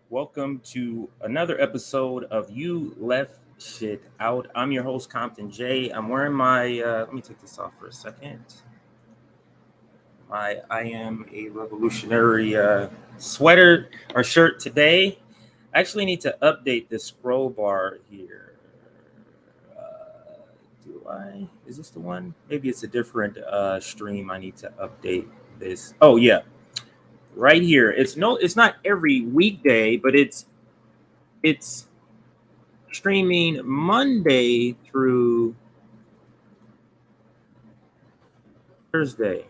Welcome to another episode of You Left Shit Out. I'm your host, Compton J. I'm wearing my, let me take this off for a second. My I Am a Revolutionary sweater or shirt today. I actually need to update the scroll bar here. Do I? Is this the one? Maybe it's a different stream. I need to update this. Oh, yeah. Right here. It's not every weekday, but it's streaming Monday through Thursday.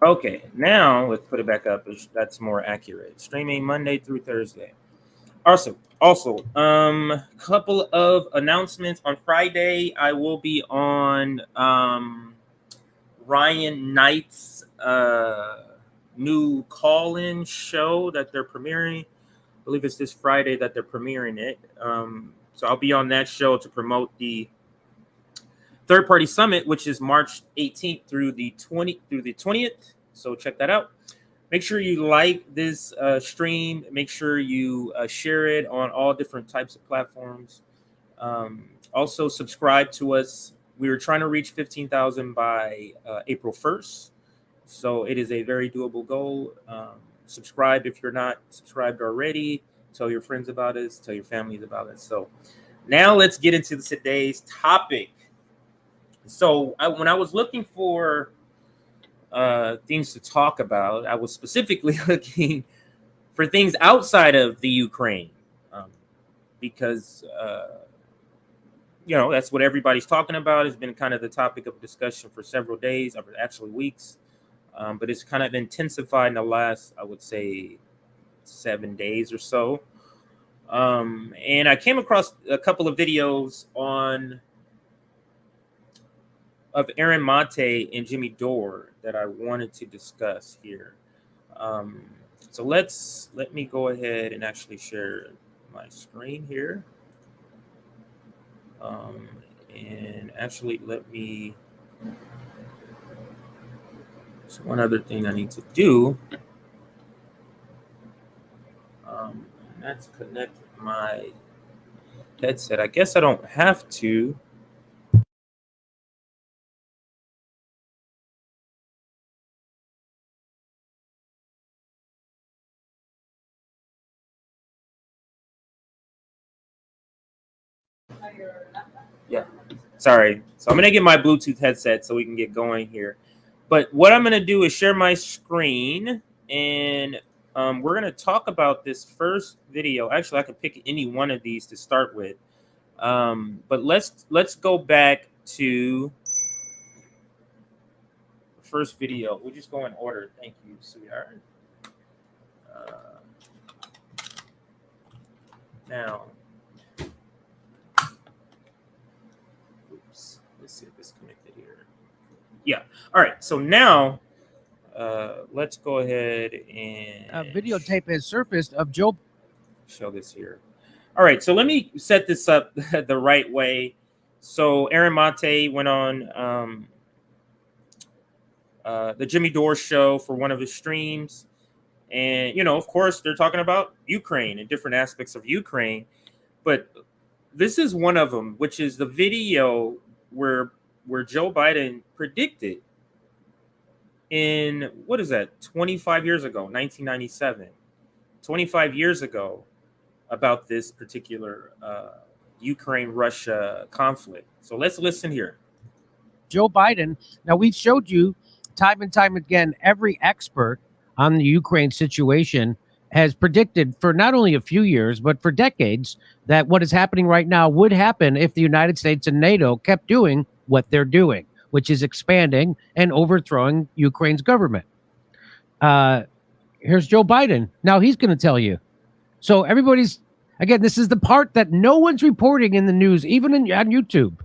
Okay, now let's put it back up. That's more accurate. Streaming Monday through Thursday. Awesome. Also, couple of announcements. On Friday, I will be on Ryan Knight's new call-in show that they're premiering. I believe it's this Friday that they're premiering it. So I'll be on that show to promote the Third Party Summit, which is March 18th through the 20th. So check that out. Make sure you like this stream. Make sure you share it on all different types of platforms. Also, subscribe to us. We were trying to reach 15,000 by April 1st. So it is a very doable goal. Subscribe if you're not subscribed already. Tell your friends about us. Tell your families about us. So now let's get into today's topic. So when I was looking for things to talk about, I was specifically looking for things outside of the Ukraine because, that's what everybody's talking about. It's been kind of the topic of discussion for several days, or actually weeks. But it's kind of intensified in the last, I would say, 7 days or so. And I came across a couple of videos of Aaron Mate and Jimmy Dore that I wanted to discuss here. So let me go ahead and actually share my screen here. And actually there's one other thing I need to do. And that's connect my headset. I guess I don't have to. Yeah, sorry. So I'm going to get my Bluetooth headset so we can get going here. But what I'm going to do is share my screen, and we're going to talk about this first video. Actually, I could pick any one of these to start with. But let's go back to the first video. We'll just go in order. Thank you, sweetheart. Now, oops. Let's see if it's connected here. Yeah. All right. So now, let's go ahead and a videotape has surfaced of Joe. Show this here. All right. So let me set this up the right way. So Aaron Mate went on the Jimmy Dore show for one of his streams. And, of course, they're talking about Ukraine and different aspects of Ukraine. But this is one of them, which is the video where Joe Biden predicted in, 25 years ago, 1997, 25 years ago, about this particular Ukraine-Russia conflict. So let's listen here. Joe Biden. Now, we've showed you time and time again, every expert on the Ukraine situation has predicted for not only a few years, but for decades, that what is happening right now would happen if the United States and NATO kept doing what they're doing, which is expanding and overthrowing Ukraine's government. Here's Joe Biden. Now he's going to tell you. So everybody's, again, this is the part that no one's reporting in the news, even on YouTube.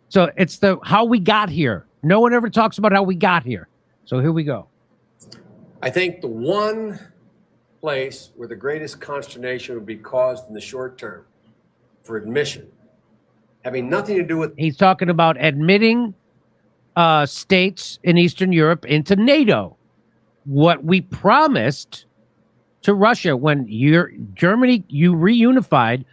So it's how we got here. No one ever talks about how we got here. So here we go. I think the one place where the greatest consternation would be caused in the short term for admission, having nothing to do with... He's talking about admitting states in Eastern Europe into NATO. What we promised to Russia when Germany, you reunified.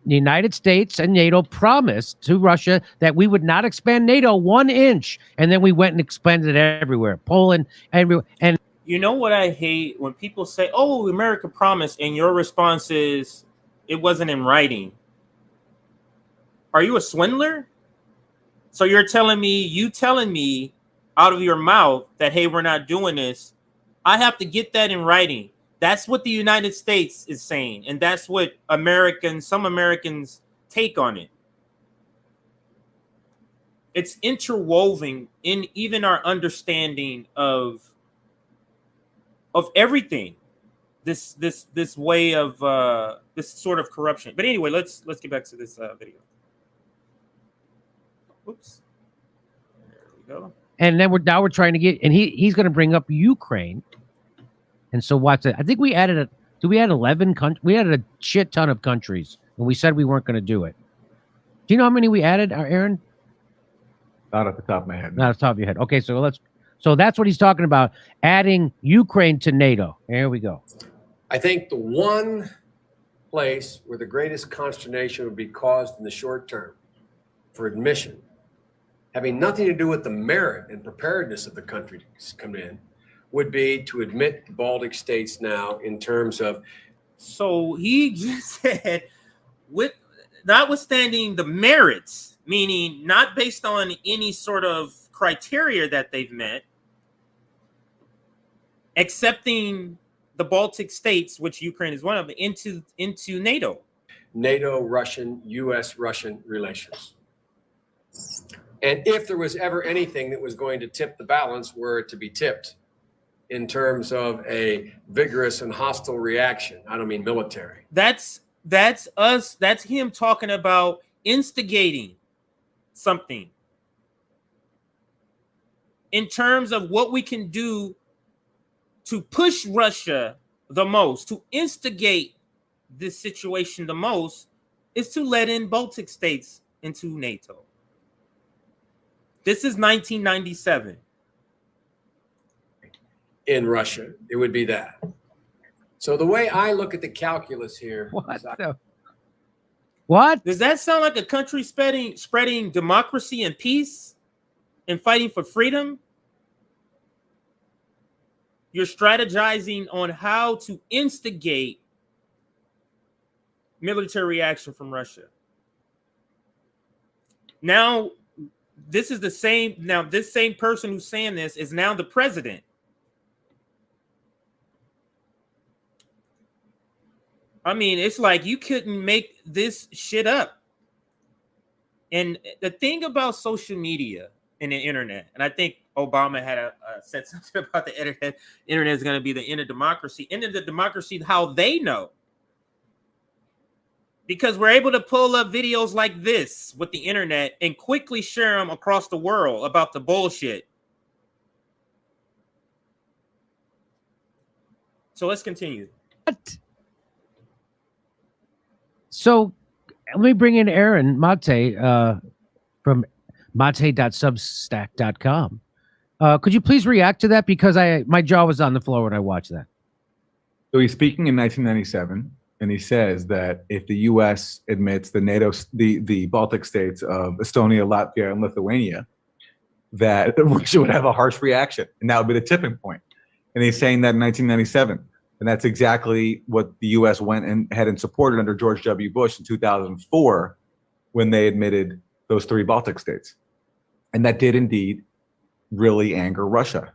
The United States and NATO promised to Russia that we would not expand NATO 1 inch, and then we went and expanded it everywhere. Poland, everywhere. And you know what I hate when people say, "Oh, America promised," and your response is, "It wasn't in writing." Are you a swindler? So you're telling me out of your mouth that, hey, we're not doing this. I have to get that in writing. That's what the United States is saying, and that's what some Americans take on it. It's interwoven in even our understanding of everything. This way of this sort of corruption. But anyway, let's get back to this video. Oops. There we go. And then we're trying to get, and he's going to bring up Ukraine. And so watch it. I think we added we add 11 countries? We added a shit ton of countries, and we said we weren't going to do it. Do you know how many we added, Aaron? Not off the top of my head. Not off the top of your head. Okay, so that's what he's talking about, adding Ukraine to NATO. There we go. I think the one place where the greatest consternation would be caused in the short term for admission, having nothing to do with the merit and preparedness of the country to come in, would be to admit the Baltic states now in terms of. So he just said, notwithstanding the merits, meaning not based on any sort of criteria that they've met, accepting the Baltic states, which Ukraine is one of them, into NATO. NATO-Russian, U.S.-Russian relations. And if there was ever anything that was going to tip the balance, were it to be tipped in terms of a vigorous and hostile reaction, I don't mean military. That's us. That's him talking about instigating something in terms of what we can do to push Russia the most, to instigate this situation the most, is to let in Baltic states into NATO. This is 1997. In Russia, it would be that. So the way I look at the calculus here. What? Does that sound like a country spreading democracy and peace and fighting for freedom? You're strategizing on how to instigate military reaction from Russia. Now, this is the same. Now, this same person who's saying this is now the president. I mean, it's like you couldn't make this shit up. And the thing about social media and the internet, and I think Obama had said something about the internet. Internet is going to be the end of democracy. End of the democracy, how they know. Because we're able to pull up videos like this with the internet and quickly share them across the world about the bullshit. So let's continue. What? So let me bring in Aaron Mate from mate.substack.com. Could you please react to that? Because my jaw was on the floor when I watched that. So he's speaking in 1997, and he says that if the U.S. admits the NATO, the Baltic states of Estonia, Latvia, and Lithuania, that Russia would have a harsh reaction, and that would be the tipping point. And he's saying that in 1997. And that's exactly what the U.S. went ahead and supported under George W. Bush in 2004 when they admitted those 3 Baltic states. And that did indeed really anger Russia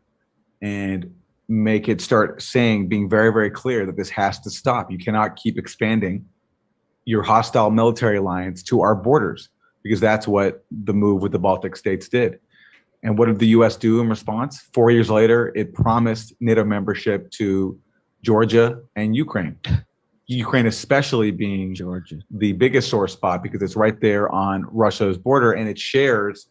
and make it start being very, very clear that this has to stop. You cannot keep expanding your hostile military alliance to our borders, because that's what the move with the Baltic states did. And what did the U.S. do in response? 4 years later, it promised NATO membership to Georgia and Ukraine. Ukraine especially being Georgia, the biggest sore spot because it's right there on Russia's border, and it shares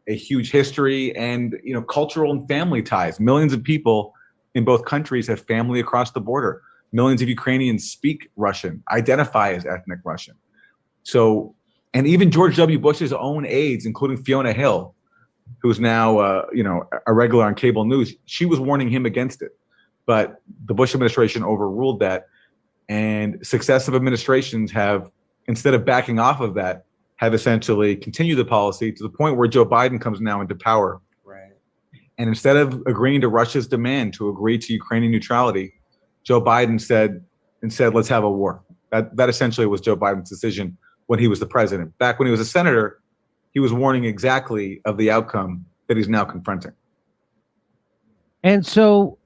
a huge history and cultural and family ties. Millions of people in both countries have family across the border. Millions of Ukrainians speak Russian, identify as ethnic Russian. So, and even George W. Bush's own aides, including Fiona Hill, who's now a regular on cable news, she was warning him against it. But the Bush administration overruled that, and successive administrations have, instead of backing off of that, have essentially continued the policy to the point where Joe Biden comes now into power. Right. And instead of agreeing to Russia's demand to agree to Ukrainian neutrality, Joe Biden said, let's have a war. That essentially was Joe Biden's decision when he was the president. Back when he was a senator, he was warning exactly of the outcome that he's now confronting. And so,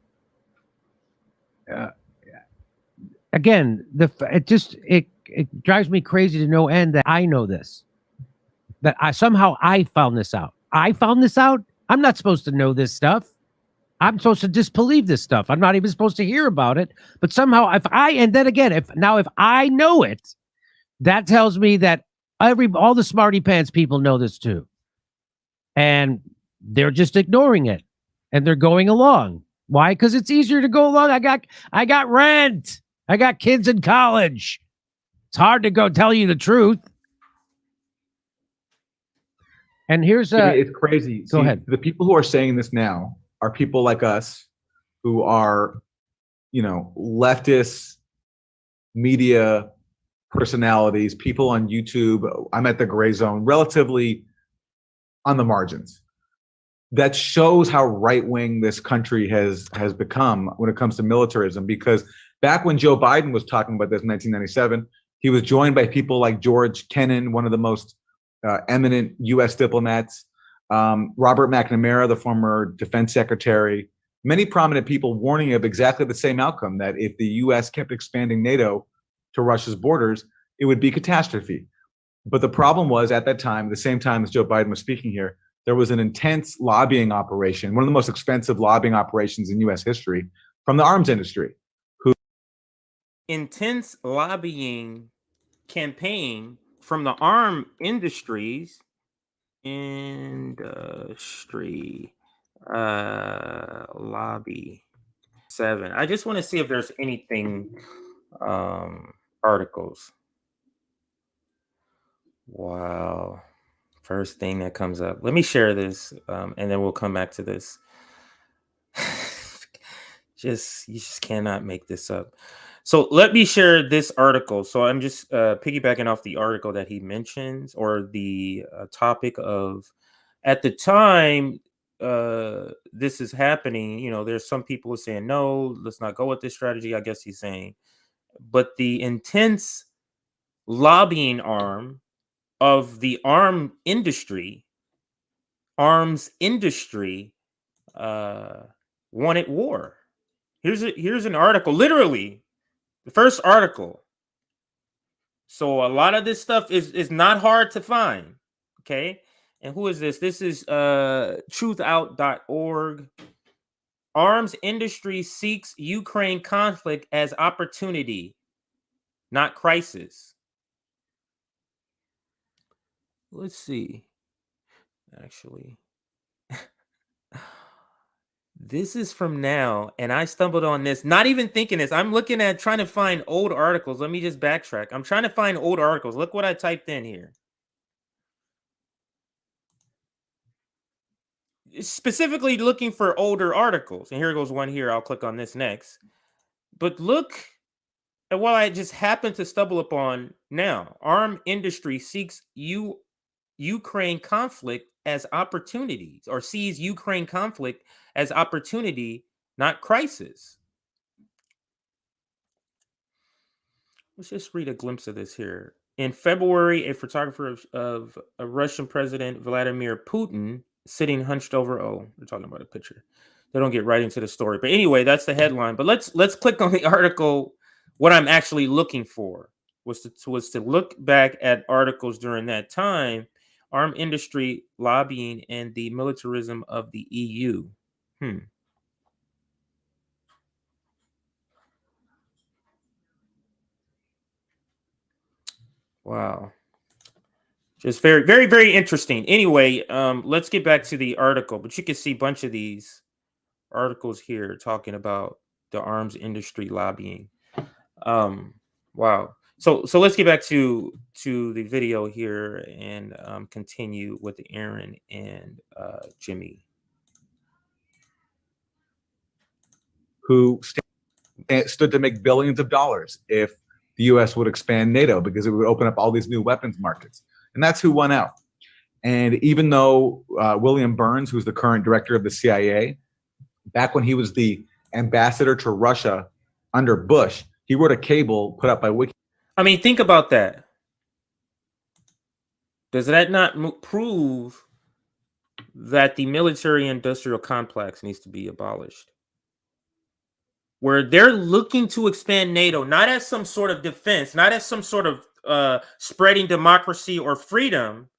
again, it drives me crazy to no end that I know this. That I found this out. I found this out. I'm not supposed to know this stuff. I'm supposed to disbelieve this stuff. I'm not even supposed to hear about it. But somehow, if I know it, that tells me that all the smarty pants people know this too. And they're just ignoring it. And they're going along. Why? Because it's easier to go along. I got rent. I got kids in college. It's hard to go tell you the truth. And here's it's crazy. Go ahead. The people who are saying this now are people like us who are, leftist media personalities, people on YouTube. I'm at the gray zone, relatively on the margins. That shows how right-wing this country has become when it comes to militarism. Because back when Joe Biden was talking about this in 1997, he was joined by people like George Kennan, one of the most eminent U.S. diplomats, Robert McNamara, the former defense secretary, many prominent people warning of exactly the same outcome, that if the U.S. kept expanding NATO to Russia's borders, it would be catastrophe. But the problem was, at that time, the same time as Joe Biden was speaking here, there was an intense lobbying operation, one of the most expensive lobbying operations in U.S. history, from the arms industry. Intense lobbying campaign from the arm industries lobby 7. I just want to see if there's anything articles. Wow. First thing that comes up. Let me share this, and then we'll come back to this. You just cannot make this up. So let me share this article. So I'm just piggybacking off the article that he mentions, or the topic of, at the time this is happening, there's some people who are saying, no, let's not go with this strategy. I guess he's saying, but the intense lobbying arm of the arms industry wanted war. Here's an article, literally the first article. So a lot of this stuff is not hard to find. Okay. And who is this? This is truthout.org. Arms industry seeks Ukraine conflict as opportunity, not crisis. Let's see. Actually, this is from now, and I stumbled on this, not even thinking this. I'm looking at trying to find old articles. Let me just backtrack. I'm trying to find old articles. Look what I typed in here. Specifically looking for older articles. And here goes one here. I'll click on this next. But look at what I just happened to stumble upon now. Arm industry seeks Ukraine conflict as opportunities, or sees Ukraine conflict as opportunity, not crisis. Let's just read a glimpse of this here. In February, a photographer of a Russian President Vladimir Putin sitting hunched over. Oh, we're talking about a picture. They don't get right into the story. But anyway, that's the headline. But let's click on the article. What I'm actually looking for was to look back at articles during that time. Arm industry lobbying and the militarism of the EU. Wow. Just very, very, very interesting. Anyway, let's get back to the article. But you can see a bunch of these articles here talking about the arms industry lobbying. Wow. So let's get back to the video here and continue with Aaron and Jimmy. who stood to make billions of dollars if the U.S. would expand NATO, because it would open up all these new weapons markets. And that's who won out. And even though William Burns, who's the current director of the CIA, back when he was the ambassador to Russia under Bush, he wrote a cable put up by Wiki. I mean, think about that. Does that not prove that the military-industrial complex needs to be abolished? Where they're looking to expand NATO, not as some sort of defense, not as some sort of spreading democracy or freedom.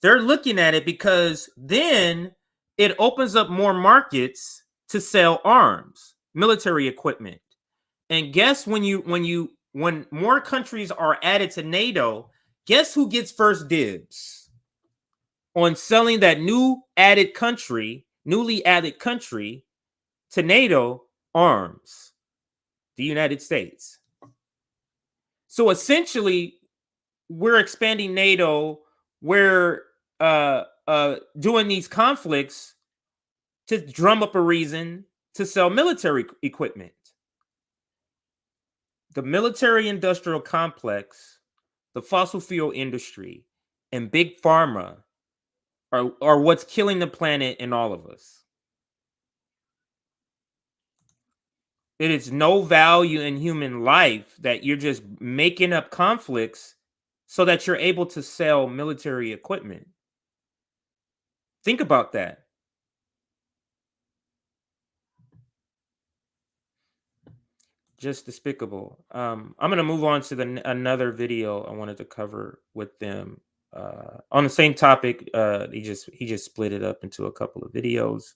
They're looking at it because then it opens up more markets to sell arms, military equipment. And guess when more countries are added to NATO, guess who gets first dibs on selling that newly added country to NATO arms? The United States. So essentially, we're expanding NATO. We're doing these conflicts to drum up a reason to sell military equipment. The military-industrial complex, the fossil fuel industry, and big pharma are what's killing the planet and all of us. It is no value in human life that you're just making up conflicts so that you're able to sell military equipment. Think about that. Just despicable. I'm going to move on to another video I wanted to cover with them on the same topic. He just split it up into a couple of videos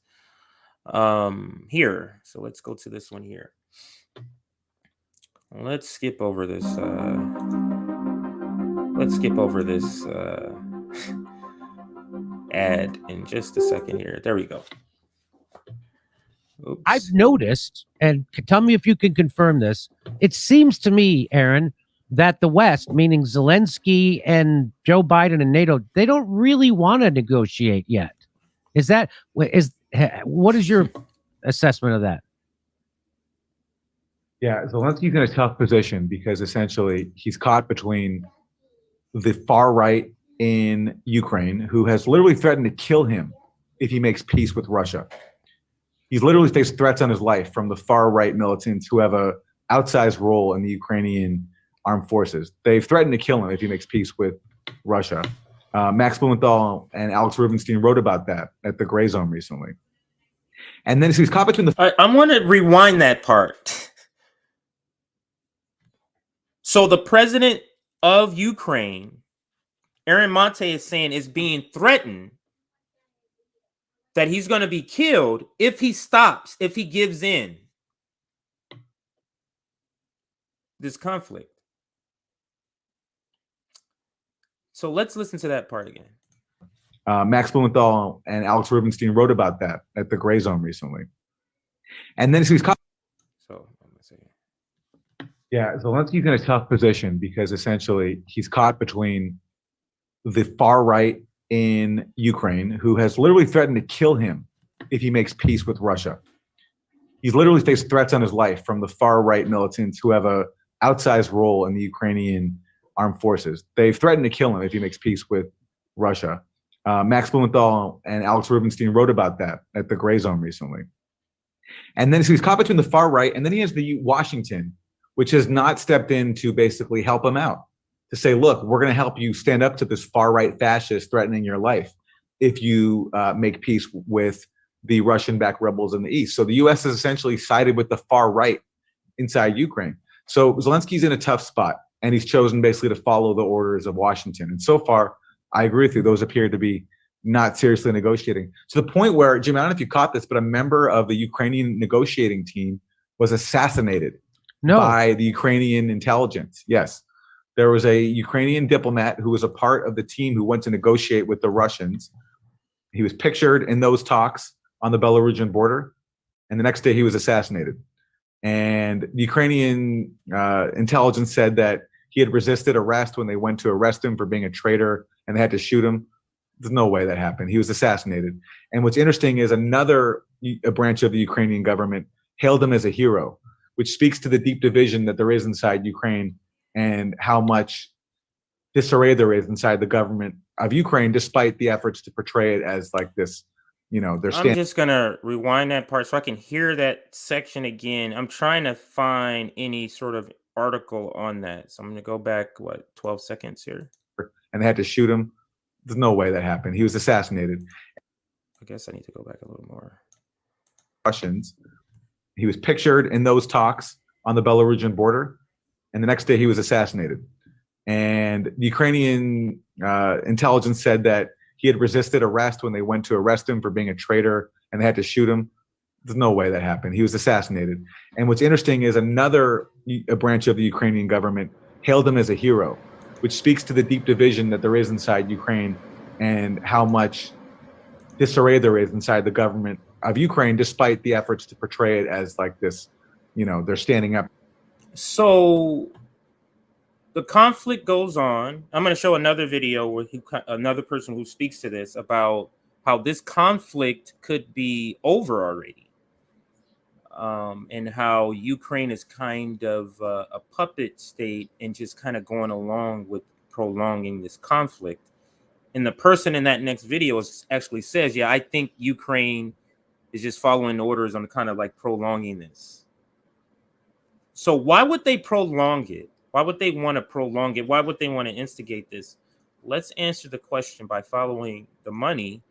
here. So let's go to this one here. Let's skip over this. Ad in just a second here. There we go. Oops. I've noticed, and tell me if you can confirm this. It seems to me, Aaron, that the West, meaning Zelensky and Joe Biden and NATO, they don't really want to negotiate yet. What is your assessment of that? Yeah, Zelensky's in a tough position because essentially he's caught between the far right in Ukraine, who has literally threatened to kill him if he makes peace with Russia. He's literally faced threats on his life from the far right militants who have a outsized role in the Ukrainian armed forces. They've threatened to kill him if he makes peace with Russia. Max Blumenthal and Alex Rubinstein wrote about that at the Gray Zone recently. And then he's caught between the... I want to rewind that part. So the president of Ukraine, Aaron Monte, is saying is being threatened that he's going to be killed if he stops, if he gives in this conflict. So let's listen to that part again. Max Blumenthal and Alex Rubinstein wrote about that at the Gray Zone recently. And then he's caught... So I'm going to say... Yeah, Zelensky's in a tough position because essentially he's caught between the far right in Ukraine, who has literally threatened to kill him if he makes peace with Russia. He's literally faced threats on his life from the far right militants who have a outsized role in the Ukrainian armed forces. They've threatened to kill him if he makes peace with Russia. Max Blumenthal and Alex Rubinstein wrote about that at the Gray Zone recently. And then he's caught between the far right, and then he has the Washington, which has not stepped in to basically help him out, to say, look, we're going to help you stand up to this far right fascist threatening your life if you make peace with the Russian-backed rebels in the east. So the U.S. has essentially sided with the far right inside Ukraine. So Zelensky's in a tough spot, and he's chosen basically to follow the orders of Washington. And so far, I agree with you. Those appear to be not seriously negotiating, to the point where, Jim, I don't know if you caught this, but a member of the Ukrainian negotiating team was assassinated by the Ukrainian intelligence. Yes. There was a Ukrainian diplomat who was a part of the team who went to negotiate with the Russians. He was pictured in those talks on the Belarusian border, and the next day he was assassinated. And the Ukrainian intelligence said that he had resisted arrest when they went to arrest him for being a traitor, and they had to shoot him. There's no way that happened. He was assassinated. And what's interesting is another branch of the Ukrainian government hailed him as a hero, which speaks to the deep division that there is inside Ukraine and how much disarray there is inside the government of Ukraine, despite the efforts to portray it as like this, they're I'm just gonna rewind that part so I can hear that section again. I'm trying to find any sort of article on that. So I'm gonna go back, 12 seconds here. and they had to shoot him. There's no way that happened. He was assassinated. I guess I need to go back a little more. Russians. He was pictured in those talks on the Belarusian border, and the next day he was assassinated. And Ukrainian intelligence said that he had resisted arrest when they went to arrest him for being a traitor, and they had to shoot him. There's no way that happened. He was assassinated. And what's interesting is another branch of the Ukrainian government hailed him as a hero, which speaks to the deep division that there is inside Ukraine and how much disarray there is inside the government of Ukraine, despite the efforts to portray it as like this, they're standing up. So the conflict goes on. I'm going to show another video where another person who speaks to this about how this conflict could be over already, and how Ukraine is kind of a puppet state and just kind of going along with prolonging this conflict. And the person in that next video actually says, yeah, I think Ukraine is just following orders on kind of like prolonging this. So why would they prolong it? Why would they want to prolong it? Why would they want to instigate this? Let's answer the question by following the money.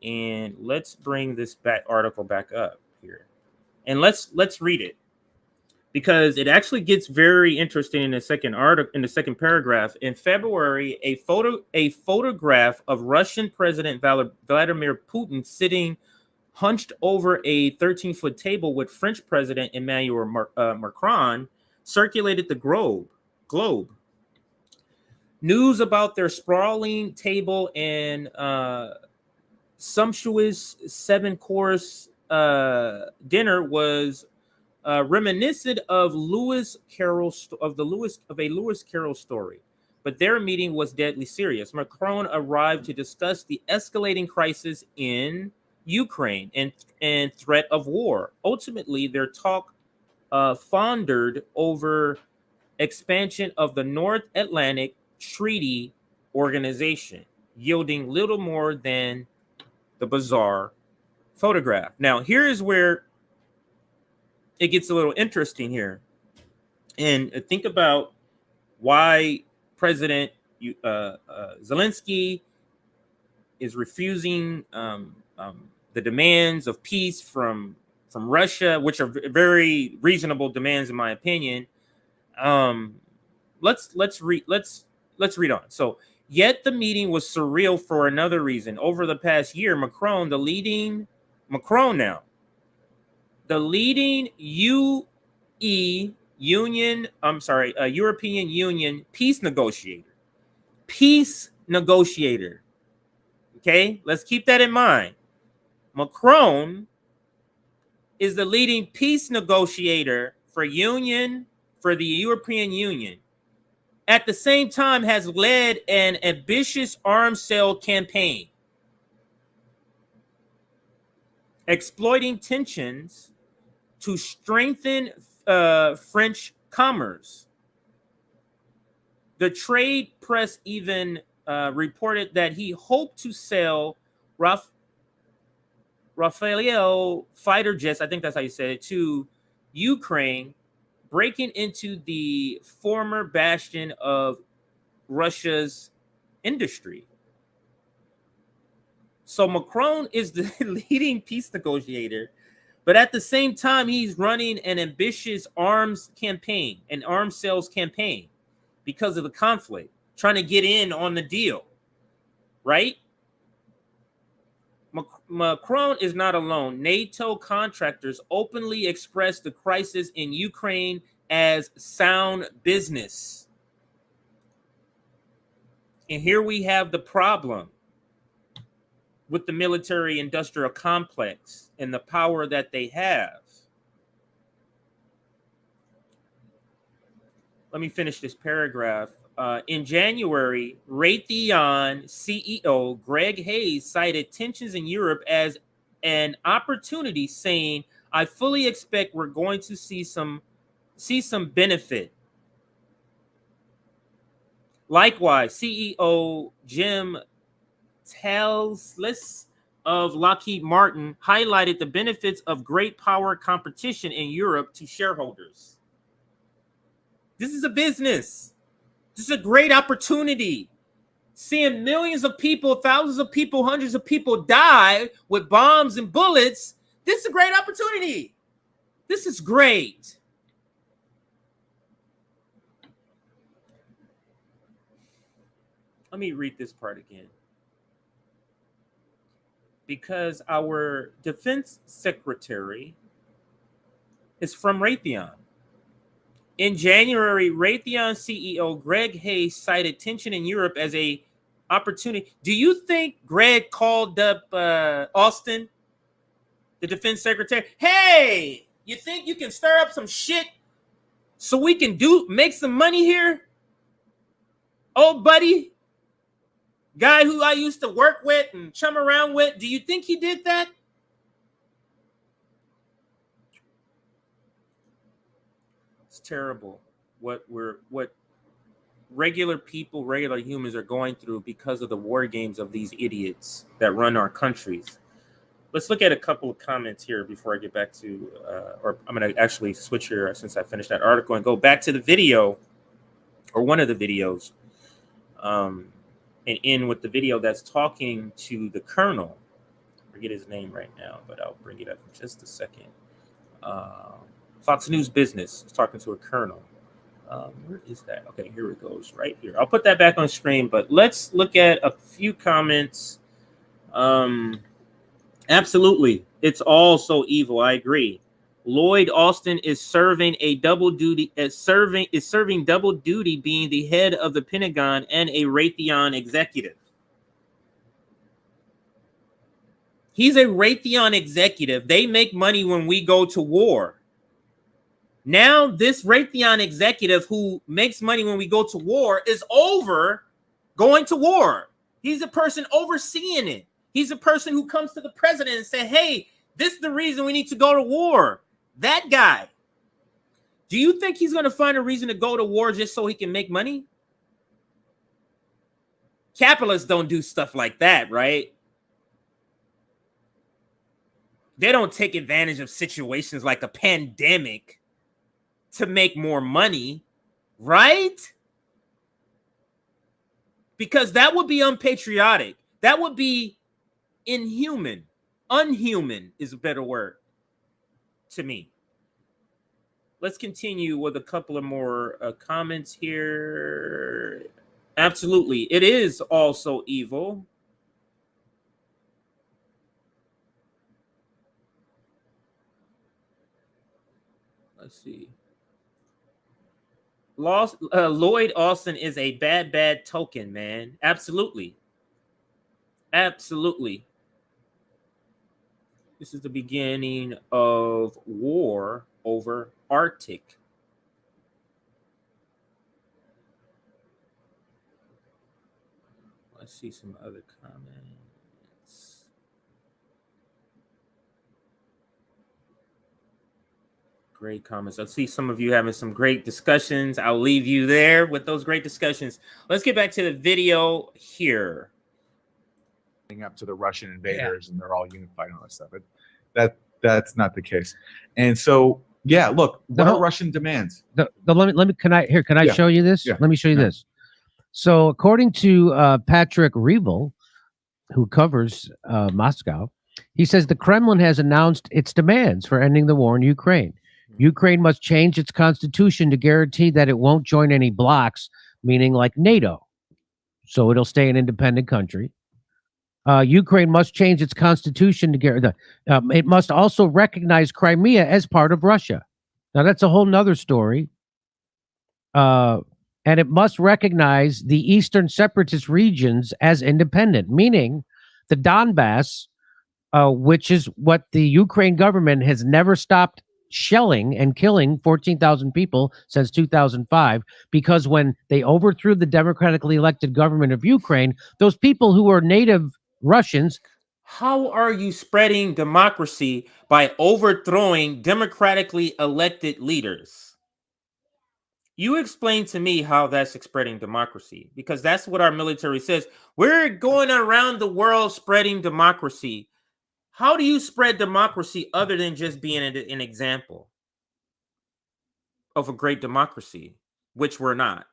And let's bring this article back up here. And let's read it, because it actually gets very interesting in the second article, in the second paragraph. In February, a photograph of Russian President Vladimir Putin sitting hunched over a 13-foot table with French President Emmanuel Macron circulated the globe. News about their sprawling table and sumptuous 7-course dinner was reminiscent of Lewis Carroll of a Lewis Carroll story, but their meeting was deadly serious. Macron arrived to discuss the escalating crisis in Ukraine and threat of war. Ultimately, their talk foundered over expansion of the North Atlantic Treaty Organization, yielding little more than the bizarre photograph. Now, here is where it gets a little interesting here. And think about why President Zelensky is refusing the demands of peace from Russia, which are very reasonable demands in my opinion. Let's read on. So, yet the meeting was surreal for another reason. Over the past year, the leading European Union peace negotiator. Okay, let's keep that in mind. Macron is the leading peace negotiator for the European Union. At the same time, has led an ambitious arms sale campaign, exploiting tensions to strengthen French commerce. The trade press even reported that he hoped to sell Rafale fighter jets, I think that's how you say it, to Ukraine, breaking into the former bastion of Russia's industry. So Macron is the leading peace negotiator, but at the same time, he's running an ambitious arms campaign, an arms sales campaign, because of the conflict, trying to get in on the deal, right? Macron is not alone. NATO contractors openly expressed the crisis in Ukraine as sound business. And here we have the problem with the military-industrial complex and the power that they have. Let me finish this paragraph. In January, Raytheon CEO Greg Hayes cited tensions in Europe as an opportunity, saying, I fully expect we're going to see some benefit. Likewise, CEO Jim Tallis of Lockheed Martin highlighted the benefits of great power competition in Europe to shareholders. This is a business. This is a great opportunity. Seeing millions of people, thousands of people, hundreds of people die with bombs and bullets, this is a great opportunity. This is great. Let me read this part again. Because our defense secretary is from Raytheon. In January, Raytheon CEO Greg Hayes cited tension in Europe as an opportunity. Do you think Greg called up Austin, the defense secretary? Hey, you think you can stir up some shit so we can make some money here? Oh, buddy, guy who I used to work with and chum around with, do you think he did that? It's terrible what regular people, regular humans are going through because of the war games of these idiots that run our countries. Let's look at a couple of comments here before I get back to, or I'm going to actually switch here since I finished that article and go back to the video, or one of the videos, and end with the video that's talking to the colonel. I forget his name right now, but I'll bring it up in just a second. Fox News Business is talking to a colonel. Where is that? Okay, here it goes, right here. I'll put that back on screen, but let's look at a few comments. Absolutely, it's all so evil. I agree. Lloyd Austin is serving double duty, being the head of the Pentagon and a Raytheon executive. He's a Raytheon executive. They make money when we go to war. Now, this Raytheon executive who makes money when we go to war is over going to war. He's a person overseeing it. He's a person who comes to the president and says, hey, this is the reason we need to go to war. That guy. Do you think he's going to find a reason to go to war just so he can make money? Capitalists don't do stuff like that, right? They don't take advantage of situations like a pandemic to make more money, right? Because that would be unpatriotic. That would be inhuman. Unhuman is a better word to me. Let's continue with a couple of more comments here. Absolutely. It is also evil. Let's see. Lloyd Austin is a bad token, man. Absolutely. Absolutely. This is the beginning of war over Arctic. Let's see some other comments. Great comments. I see some of you having some great discussions. I'll leave you there with those great discussions. Let's get back to the video here. Up to the Russian invaders, and they're all unified and all that stuff. That's not the case. And so, yeah, look, what are Russian demands? Can I show you this? Yeah. Let me show you this. So, according to Patrick Revel, who covers Moscow, he says the Kremlin has announced its demands for ending the war in Ukraine. Ukraine must change its constitution to guarantee that it won't join any blocs, meaning like NATO. So it'll stay an independent country. Ukraine must change its constitution to guarantee. It must also recognize Crimea as part of Russia. Now that's a whole nother story. And it must recognize the eastern separatist regions as independent, meaning the Donbass, which is what the Ukraine government has never stopped shelling and killing 14,000 people since 2005, because when they overthrew the democratically elected government of Ukraine, those people who were native Russians How are you spreading democracy by overthrowing democratically elected leaders? You explain to me how that's spreading democracy, because that's what our military says. We're going around the world spreading democracy. How do you spread democracy other than just being an example of a great democracy, which we're not?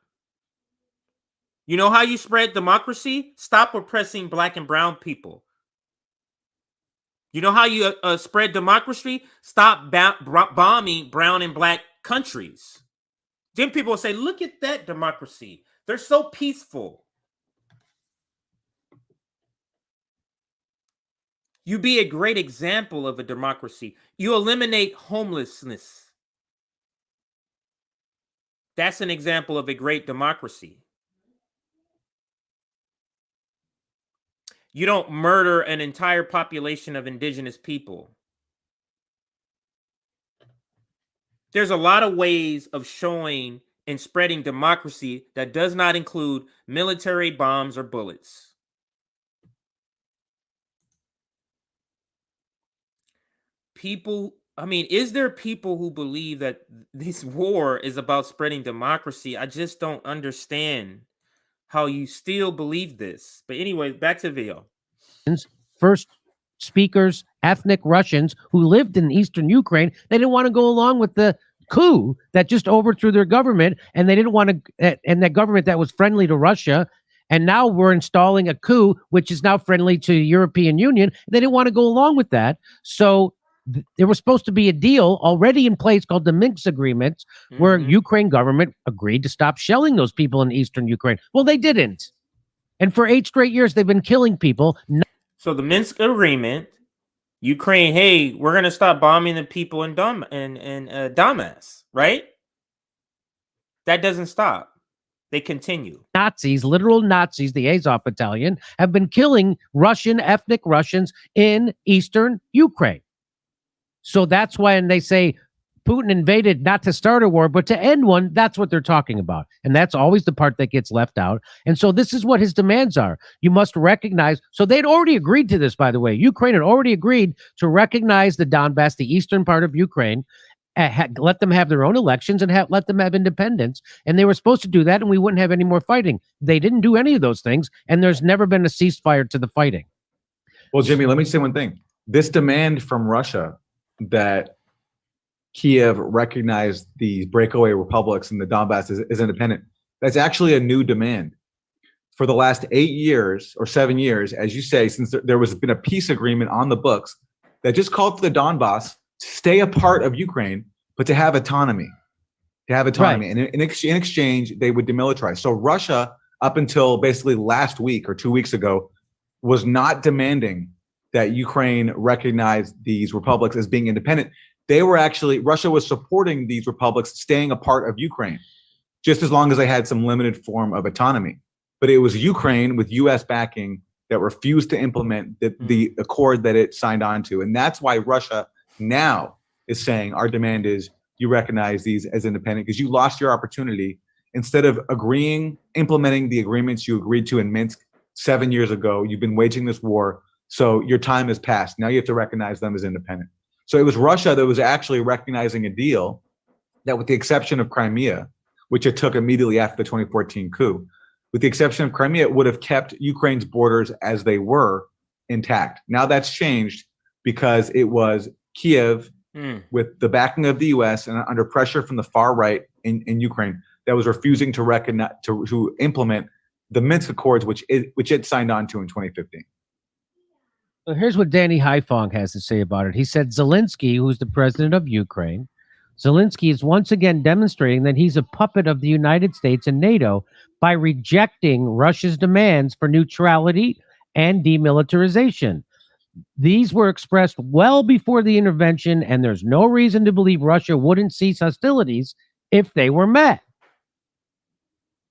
You know how you spread democracy? Stop oppressing black and brown people. You know how you spread democracy? Stop bombing brown and black countries. Then people will say, look at that democracy. They're so peaceful. You be a great example of a democracy. You eliminate homelessness. That's an example of a great democracy. You don't murder an entire population of indigenous people. There's a lot of ways of showing and spreading democracy that does not include military bombs or bullets. People, I mean, is there people who believe that this war is about spreading democracy? I just don't understand how you still believe this. But anyway, back to the video. First speakers, ethnic Russians who lived in eastern Ukraine, they didn't want to go along with the coup that just overthrew their government, and they didn't want to, and that government that was friendly to Russia. And now we're installing a coup which is now friendly to the European Union. They didn't want to go along with that. So there was supposed to be a deal already in place called the Minsk agreements, where Ukraine government agreed to stop shelling those people in eastern Ukraine. Well, they didn't. And for 8 straight years, they've been killing people. So the Minsk agreement, Ukraine, hey, we're going to stop bombing the people in Donbass, right? That doesn't stop. They continue. Nazis, literal Nazis, the Azov battalion, have been killing ethnic Russians in eastern Ukraine. So that's when they say Putin invaded not to start a war, but to end one. That's what they're talking about. And that's always the part that gets left out. And so this is what his demands are. You must recognize. So they'd already agreed to this, by the way. Ukraine had already agreed to recognize the Donbass, the eastern part of Ukraine, let them have their own elections and let them have independence. And they were supposed to do that, and we wouldn't have any more fighting. They didn't do any of those things, and there's never been a ceasefire to the fighting. Well, Jimmy, let me say one thing. This demand from Russia that Kiev recognize these breakaway republics in the Donbass is independent, that's actually a new demand. For the last 8 years or 7 years, as you say, since there was been a peace agreement on the books that just called for the Donbass to stay a part of Ukraine, but to have autonomy. Right. And in exchange, they would demilitarize. So Russia, up until basically last week or 2 weeks ago, was not demanding that Ukraine recognize these republics as being independent. Russia was supporting these republics staying a part of Ukraine, just as long as they had some limited form of autonomy. But it was Ukraine with US backing that refused to implement the accord that it signed on to. And that's why Russia now is saying our demand is you recognize these as independent, because you lost your opportunity. Instead of implementing the agreements you agreed to in Minsk 7 years ago, you've been waging this war. So your time has passed. Now you have to recognize them as independent. So it was Russia that was actually recognizing a deal that, with the exception of Crimea, which it took immediately after the 2014 coup, with the exception of Crimea, it would have kept Ukraine's borders as they were intact. Now that's changed because it was Kiev, with the backing of the US and under pressure from the far right in Ukraine, that was refusing to recognize to implement the Minsk Accords, which it signed on to in 2015. So here's what Danny Haiphong has to say about it. He said, Zelensky, who's the president of Ukraine, Zelensky is once again demonstrating that he's a puppet of the United States and NATO by rejecting Russia's demands for neutrality and demilitarization. These were expressed well before the intervention, and there's no reason to believe Russia wouldn't cease hostilities if they were met.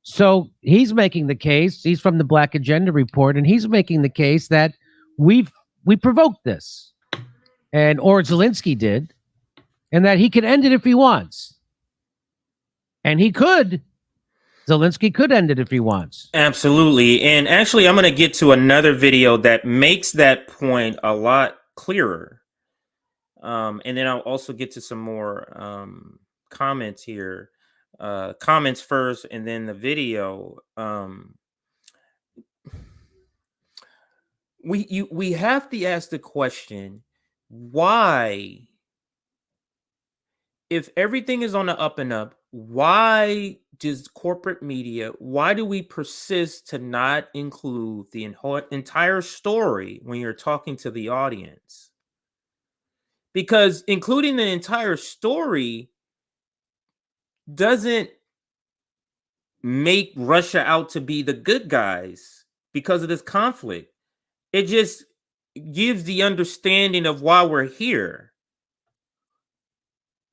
So he's making the case, he's from the Black Agenda Report, and he's making the case that we provoked this, or Zelensky did, and that he can end it if he wants. And he could. Zelensky could end it if he wants. Absolutely. And actually, I'm going to get to another video that makes that point a lot clearer. And then I'll also get to some more comments here. Comments first, and then the video. We have to ask the question, why, if everything is on the up and up, why does corporate media, why do we persist to not include the entire story when you're talking to the audience? Because including the entire story doesn't make Russia out to be the good guys because of this conflict. It just gives the understanding of why we're here.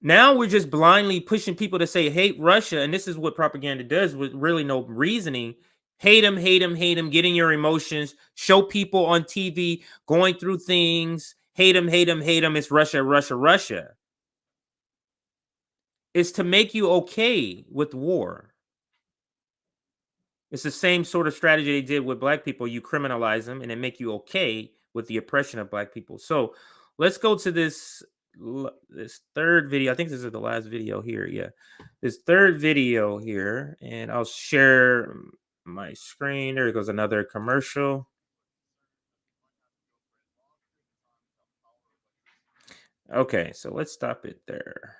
Now we're just blindly pushing people to say hate Russia, and this is what propaganda does with really no reasoning. Hate them, hate them, hate them, get in your emotions, show people on TV going through things, hate them, hate them, hate them, it's Russia, Russia, Russia. It's to make you okay with war. It's the same sort of strategy they did with black people. You criminalize them and then make you okay with the oppression of black people. So let's go to this third video. I think this is the last video here. Yeah, this third video here, and I'll share my screen. There goes another commercial. Okay, so let's stop it there.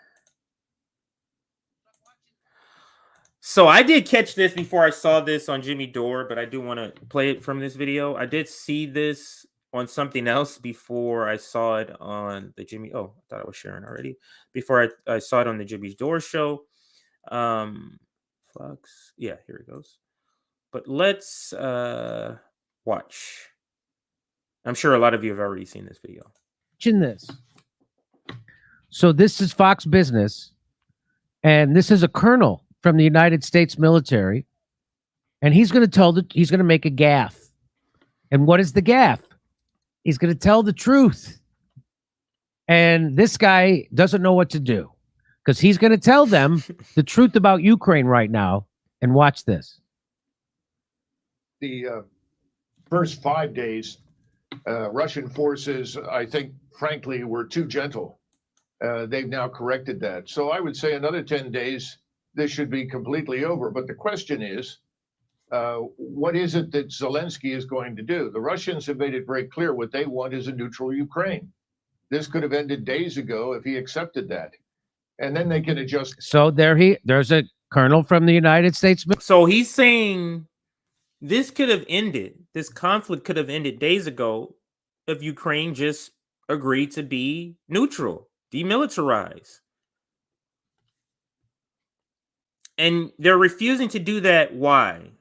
So I did catch this before I saw this on Jimmy Dore, but I do want to play it from this video. I did see this on something else before I saw it on the Jimmy. Oh, I thought I was sharing already. Before I saw it on the Jimmy Dore show. Flux. Yeah, here it goes. But let's watch. I'm sure a lot of you have already seen this video. Watching this. So this is Fox Business, and this is a colonel from the United States military, and he's going to make a gaffe. And what is the gaffe? He's going to tell the truth. And this guy doesn't know what to do because he's going to tell them the truth about Ukraine right now. And watch this. The first 5 days, Russian forces, I think, frankly, were too gentle. They've now corrected that. So I would say another 10 days, this should be completely over. But the question is, what is it that Zelensky is going to do? The Russians have made it very clear what they want is a neutral Ukraine. This could have ended days ago if he accepted that. And then they can adjust. So there's a colonel from the United States. So he's saying this could have ended. This conflict could have ended days ago if Ukraine just agreed to be neutral, demilitarized. And they're refusing to do that. Why?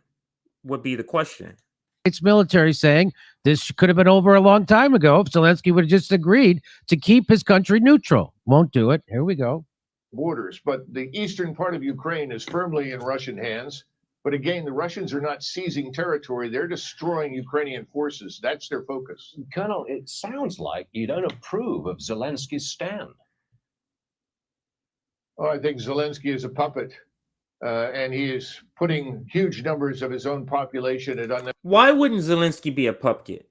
Would be the question. It's military saying this could have been over a long time ago if Zelensky would have just agreed to keep his country neutral. Won't do it. Here we go. Borders, but the eastern part of Ukraine is firmly in Russian hands. But again, the Russians are not seizing territory. They're destroying Ukrainian forces. That's their focus. Colonel, it sounds like you don't approve of Zelensky's stand. Oh, I think Zelensky is a puppet. And he is putting huge numbers of his own population at unnecessary. Why wouldn't Zelensky be a puppet?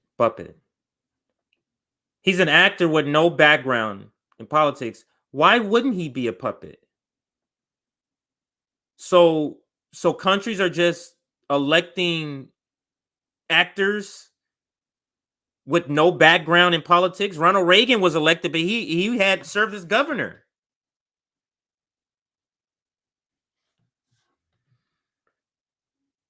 He's an actor with no background in politics. Why wouldn't he be a puppet? So countries are just electing actors with no background in politics. Ronald Reagan was elected, but he had served as governor.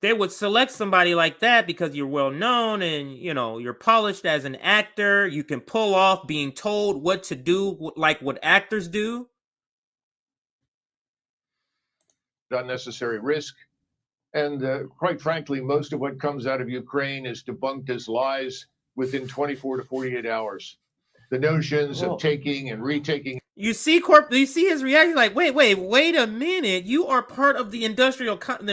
They would select somebody like that because you're well known and you're polished as an actor. You can pull off being told what to do, like what actors do. Unnecessary risk. And quite frankly, most of what comes out of Ukraine is debunked as lies within 24 to 48 hours. The notions of taking and retaking. You see his reaction like, wait a minute. You are part of the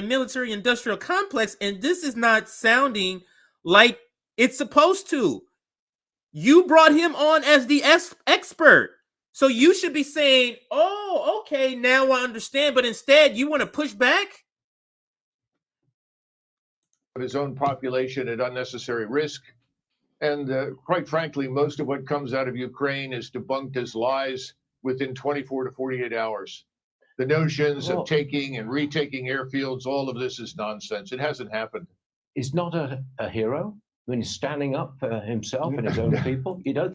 military industrial complex, and this is not sounding like it's supposed to. You brought him on as the expert. So you should be saying, oh, okay, now I understand. But instead, you want to push back? of his own population at unnecessary risk. And quite frankly, most of what comes out of Ukraine is debunked as lies within 24 to 48 hours. The notions of taking and retaking airfields, all of this is nonsense. It hasn't happened. He's not a hero when he's standing up for himself and his own people. You don't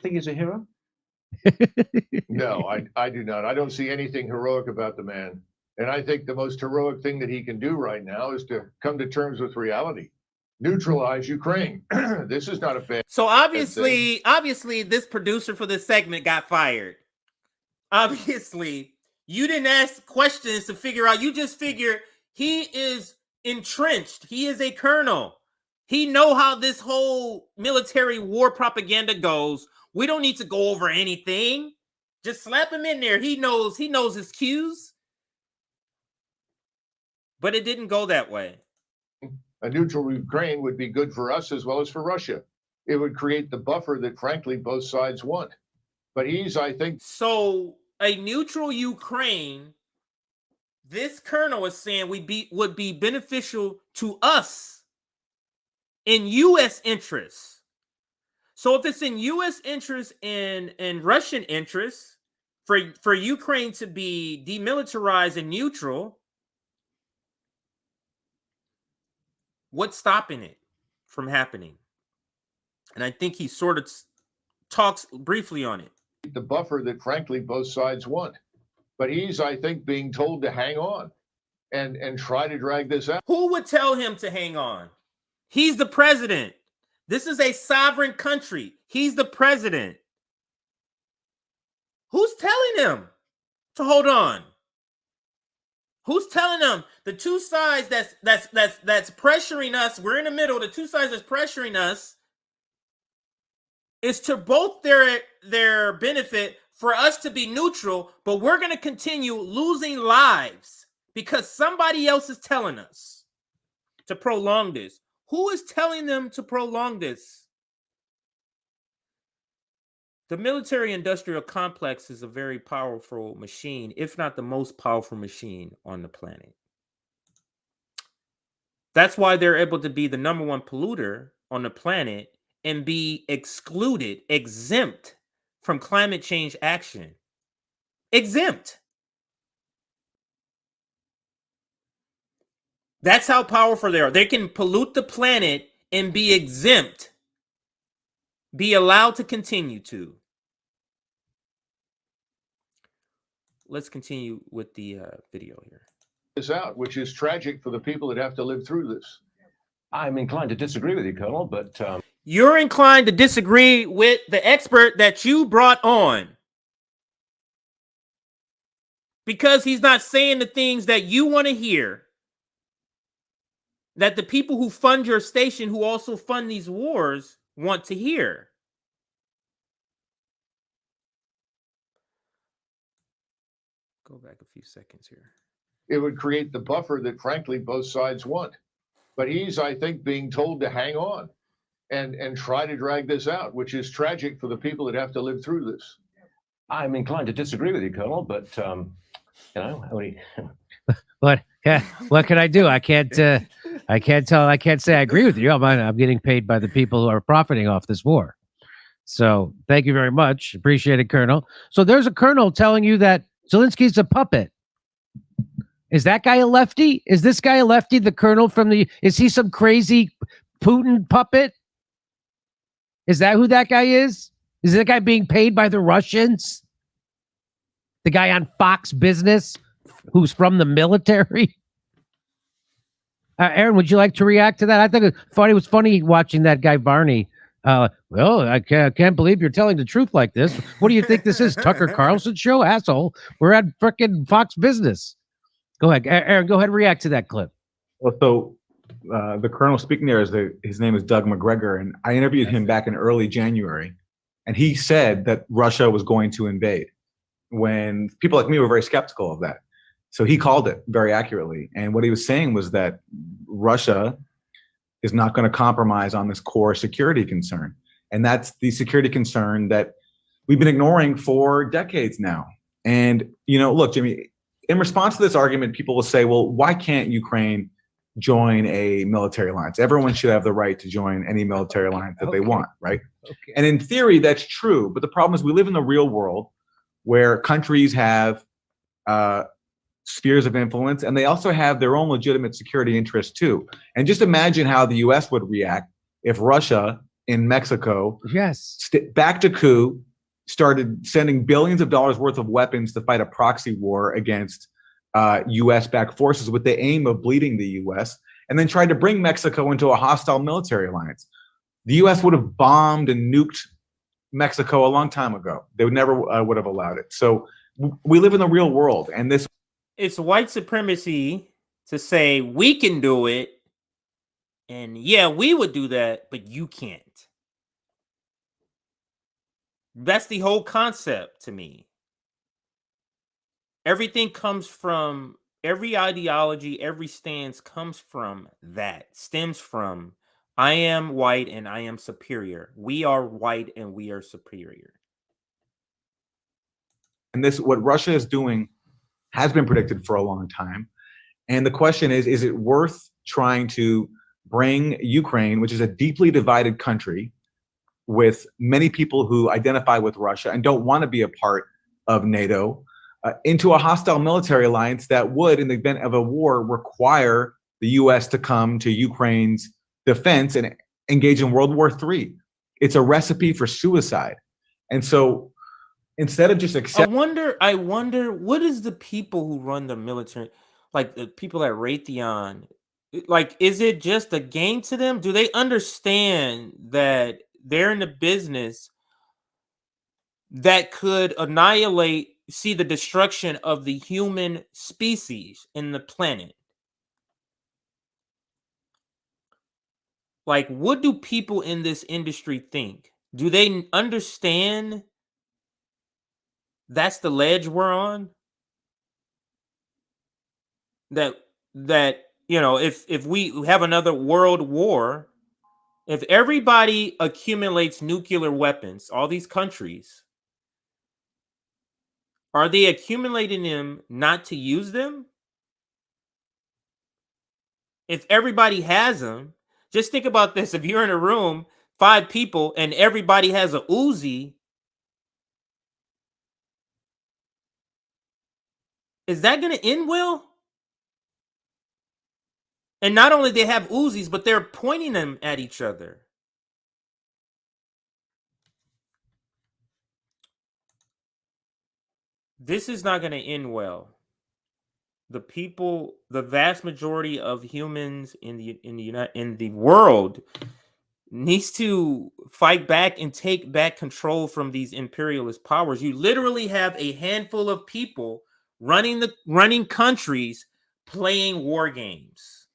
think he's a hero? No, I do not. I don't see anything heroic about the man. And I think the most heroic thing that he can do right now is to come to terms with reality. Neutralize Ukraine. This is not a bad. So obviously, this producer for this segment got fired. Obviously, you didn't ask questions to figure out. You just figure he is entrenched. He is a colonel. He know how this whole military war propaganda goes. We don't need to go over anything. Just slap him in there. He knows his cues. But it didn't go that way. A neutral Ukraine would be good for us as well as for Russia. It would create the buffer that, frankly, both sides want. But I think. So a neutral Ukraine, this colonel is saying would be beneficial to us in U.S. interests. So if it's in U.S. interest and Russian interests for Ukraine to be demilitarized and neutral, what's stopping it from happening? And I think he sort of talks briefly on it. The buffer that, frankly, both sides want. But I think, being told to hang on and try to drag this out. Who would tell him to hang on? He's the president. This is a sovereign country. He's the president. Who's telling him to hold on? Who's telling them? The two sides that's pressuring us, we're in the middle, the two sides that's pressuring us is to both their benefit for us to be neutral, but we're going to continue losing lives because somebody else is telling us to prolong this. Who is telling them to prolong this? The military-industrial complex is a very powerful machine, if not the most powerful machine on the planet. That's why they're able to be the number one polluter on the planet and be exempt from climate change action. Exempt. That's how powerful they are. They can pollute the planet and be exempt, be allowed to continue to. Let's continue with the video here. This out, which is tragic for the people that have to live through this. I'm inclined to disagree with you, Colonel, but you're inclined to disagree with the expert that you brought on because he's not saying the things that you want to hear, that the people who fund your station, who also fund these wars, want to hear. Go back a few seconds here. It would create the buffer that, frankly, both sides want. But I think, being told to hang on and try to drag this out, which is tragic for the people that have to live through this. I'm inclined to disagree with you, Colonel, but what can I do? I can't say I agree with you. I'm getting paid by the people who are profiting off this war. So thank you very much. Appreciate it, Colonel. So there's a colonel telling you that Zelensky's a puppet. Is that guy a lefty? Is this guy a lefty? The colonel is he some crazy Putin puppet? Is that who that guy is? Is that guy being paid by the Russians? The guy on Fox Business who's from the military? Aaron, would you like to react to that? I think it was funny watching that guy Barney. Well, I can't believe you're telling the truth like this. What do you think this is? Tucker Carlson show? Asshole. We're at frickin' Fox Business. Go ahead, Aaron, go ahead and react to that clip. Well, so the colonel speaking there his name is Doug McGregor, and I interviewed him back in early January, and he said that Russia was going to invade when people like me were very skeptical of that. So he called it very accurately. And what he was saying was that Russia is not going to compromise on this core security concern. And that's the security concern that we've been ignoring for decades now. And, look, Jimmy, in response to this argument, people will say, well, why can't Ukraine join a military alliance. Everyone should have the right to join any military alliance that they want, right? Okay. And in theory, that's true. But the problem is we live in the real world where countries have spheres of influence, and they also have their own legitimate security interests too. And just imagine how the U.S. would react if Russia in Mexico Yes. backed a coup, started sending billions of dollars worth of weapons to fight a proxy war against U.S.-backed forces with the aim of bleeding the U.S., and then tried to bring Mexico into a hostile military alliance. The U.S. would have bombed and nuked Mexico a long time ago. They would never would have allowed it. So we live in the real world, and this. It's white supremacy to say we can do it, and yeah, we would do that, but you can't. That's the whole concept to me. Everything comes from, every ideology, every stance comes from that, stems from, I am white and I am superior. We are white and we are superior. And this, what Russia is doing, has been predicted for a long time. And the question is it worth trying to bring Ukraine, which is a deeply divided country with many people who identify with Russia and don't want to be a part of NATO, into a hostile military alliance that would, in the event of a war, require the U.S. to come to Ukraine's defense and engage in World War III? It's a recipe for suicide. And so instead of just accepting. I wonder what is the people who run the military, like the people at Raytheon, like, is it just a game to them? Do they understand that they're in the business that could see the destruction of the human species in the planet? Like, what do people in this industry think? Do they understand that's the ledge we're on? That if we have another world war, if everybody accumulates nuclear weapons, all these countries, are they accumulating them not to use them? If everybody has them, just think about this. If you're in a room, 5 people, and everybody has a Uzi, is that going to end well? And not only they have Uzis, but they're pointing them at each other. This is not going to end well. The people, the vast majority of humans in the world needs to fight back and take back control from these imperialist powers. You literally have a handful of people running countries, playing war games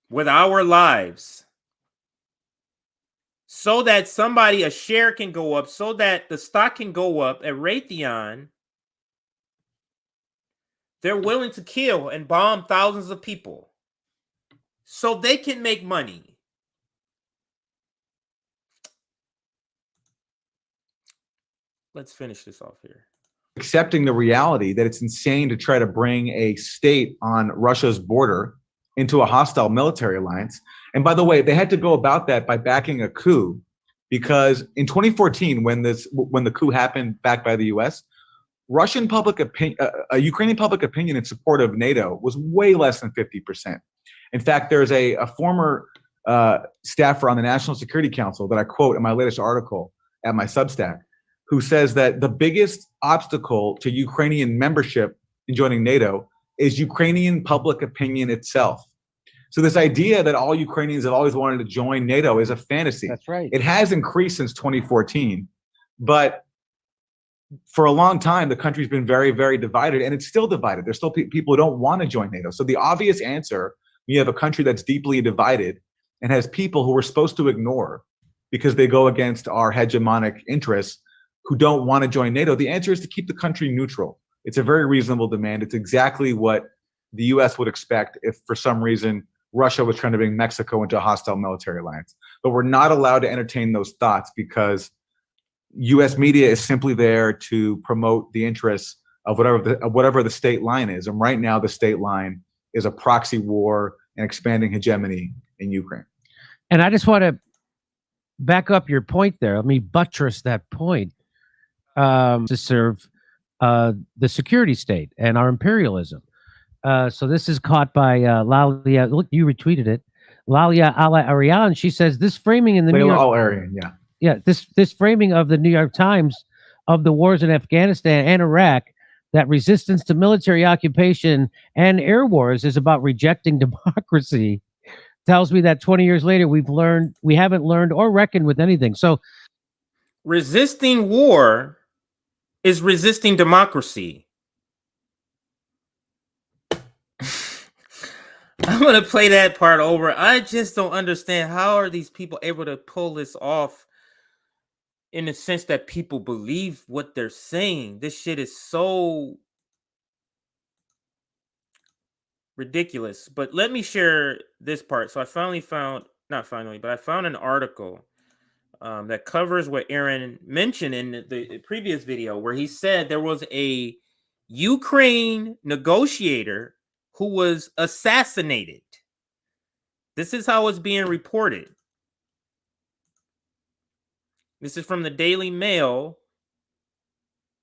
with our lives, so that a share can go up, so that the stock can go up at Raytheon. They're willing to kill and bomb thousands of people so they can make money. Let's finish this off here. Accepting the reality that it's insane to try to bring a state on Russia's border into a hostile military alliance. And by the way, they had to go about that by backing a coup, because in 2014, when the coup happened backed by the U.S., Russian public opinion, Ukrainian public opinion in support of NATO was way less than 50%. In fact, there's a former staffer on the National Security Council that I quote in my latest article at my Substack, who says that the biggest obstacle to Ukrainian membership in joining NATO is Ukrainian public opinion itself. So this idea that all Ukrainians have always wanted to join NATO is a fantasy. That's right. It has increased since 2014, but for a long time, the country's been very, very divided, and it's still divided. There's still people who don't want to join NATO. So the obvious answer, when you have a country that's deeply divided and has people who we're supposed to ignore because they go against our hegemonic interests, who don't want to join NATO, the answer is to keep the country neutral. It's a very reasonable demand. It's exactly what the U.S. would expect if, for some reason, Russia was trying to bring Mexico into a hostile military alliance. But we're not allowed to entertain those thoughts because U.S. media is simply there to promote the interests of whatever the state line is. And right now, the state line is a proxy war and expanding hegemony in Ukraine. And I just want to back up your point there. Let me buttress that point. To serve the security state and our imperialism. So this is caught by Lalia. Look, you retweeted it. Lalia Ala Arian. She says this framing in the New York, Al-Arian, yeah. This framing of the New York Times of the wars in Afghanistan and Iraq, that resistance to military occupation and air wars is about rejecting democracy, tells me that 20 years later we haven't learned or reckoned with anything. So resisting war is resisting democracy. I'm going to play that part over. I just don't understand, how are these people able to pull this off in the sense that people believe what they're saying? This shit is so ridiculous. But let me share this part. So I finally found, not finally, but I found an article that covers what Aaron mentioned in the previous video, where he said there was a Ukraine negotiator who was assassinated. This is how it's being reported. This is from the Daily Mail.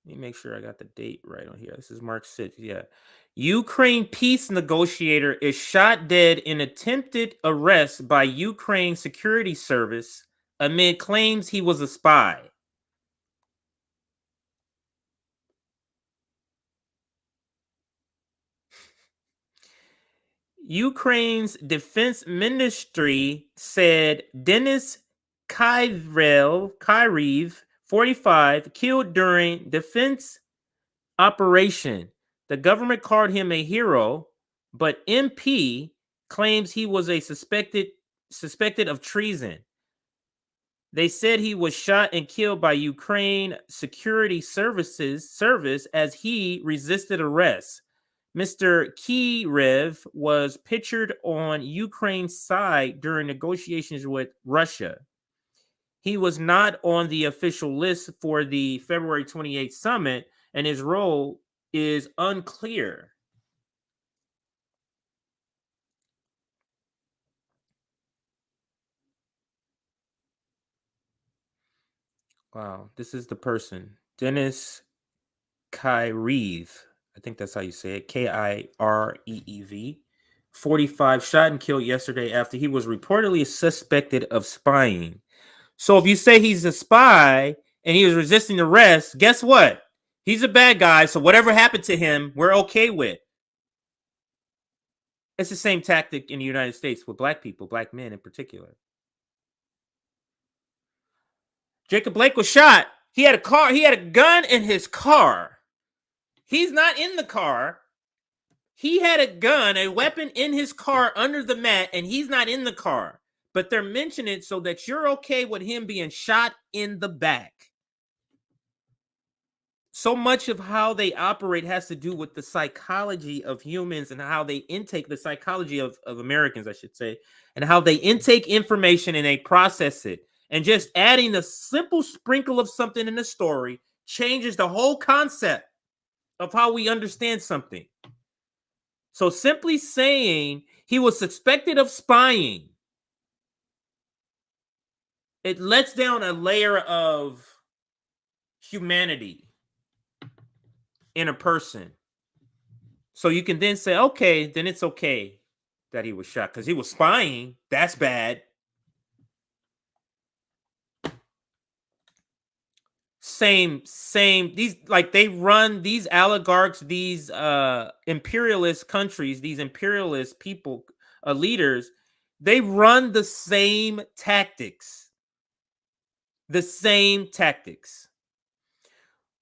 Let me make sure I got the date right on here. This is March 6th. Yeah. Ukraine peace negotiator is shot dead in attempted arrest by Ukraine security service amid claims he was a spy. Ukraine's defense ministry said Denis Kyrev, 45, killed during defense operation. The government called him a hero, but MP claims he was a suspected of treason. They said he was shot and killed by Ukraine Security Service as he resisted arrest. Mr. Kyrev was pictured on Ukraine's side during negotiations with Russia. He was not on the official list for the February 28th summit, and his role is unclear. Wow, this is the person. Denis Kyrev. I think that's how you say it. Kireev. 45, shot and killed yesterday after he was reportedly suspected of spying. So if you say he's a spy and he was resisting arrest, guess what? He's a bad guy. So whatever happened to him, we're okay with. It's the same tactic in the United States with black people, black men in particular. Jacob Blake was shot. He had a car. He had a gun in his car. He's not in the car. He had a gun, a weapon in his car under the mat, and he's not in the car. But they're mentioning it so that you're okay with him being shot in the back. So much of how they operate has to do with the psychology of humans and how they intake the psychology of Americans, I should say, and how they intake information and they process it. And just adding a simple sprinkle of something in the story changes the whole concept of how we understand something. So simply saying he was suspected of spying, it lets down a layer of humanity in a person. So you can then say, okay, then it's okay that he was shot because he was spying. That's bad. Same. These, like, they run these oligarchs, these imperialist countries, these imperialist people, leaders, they run the same tactics. The same tactics.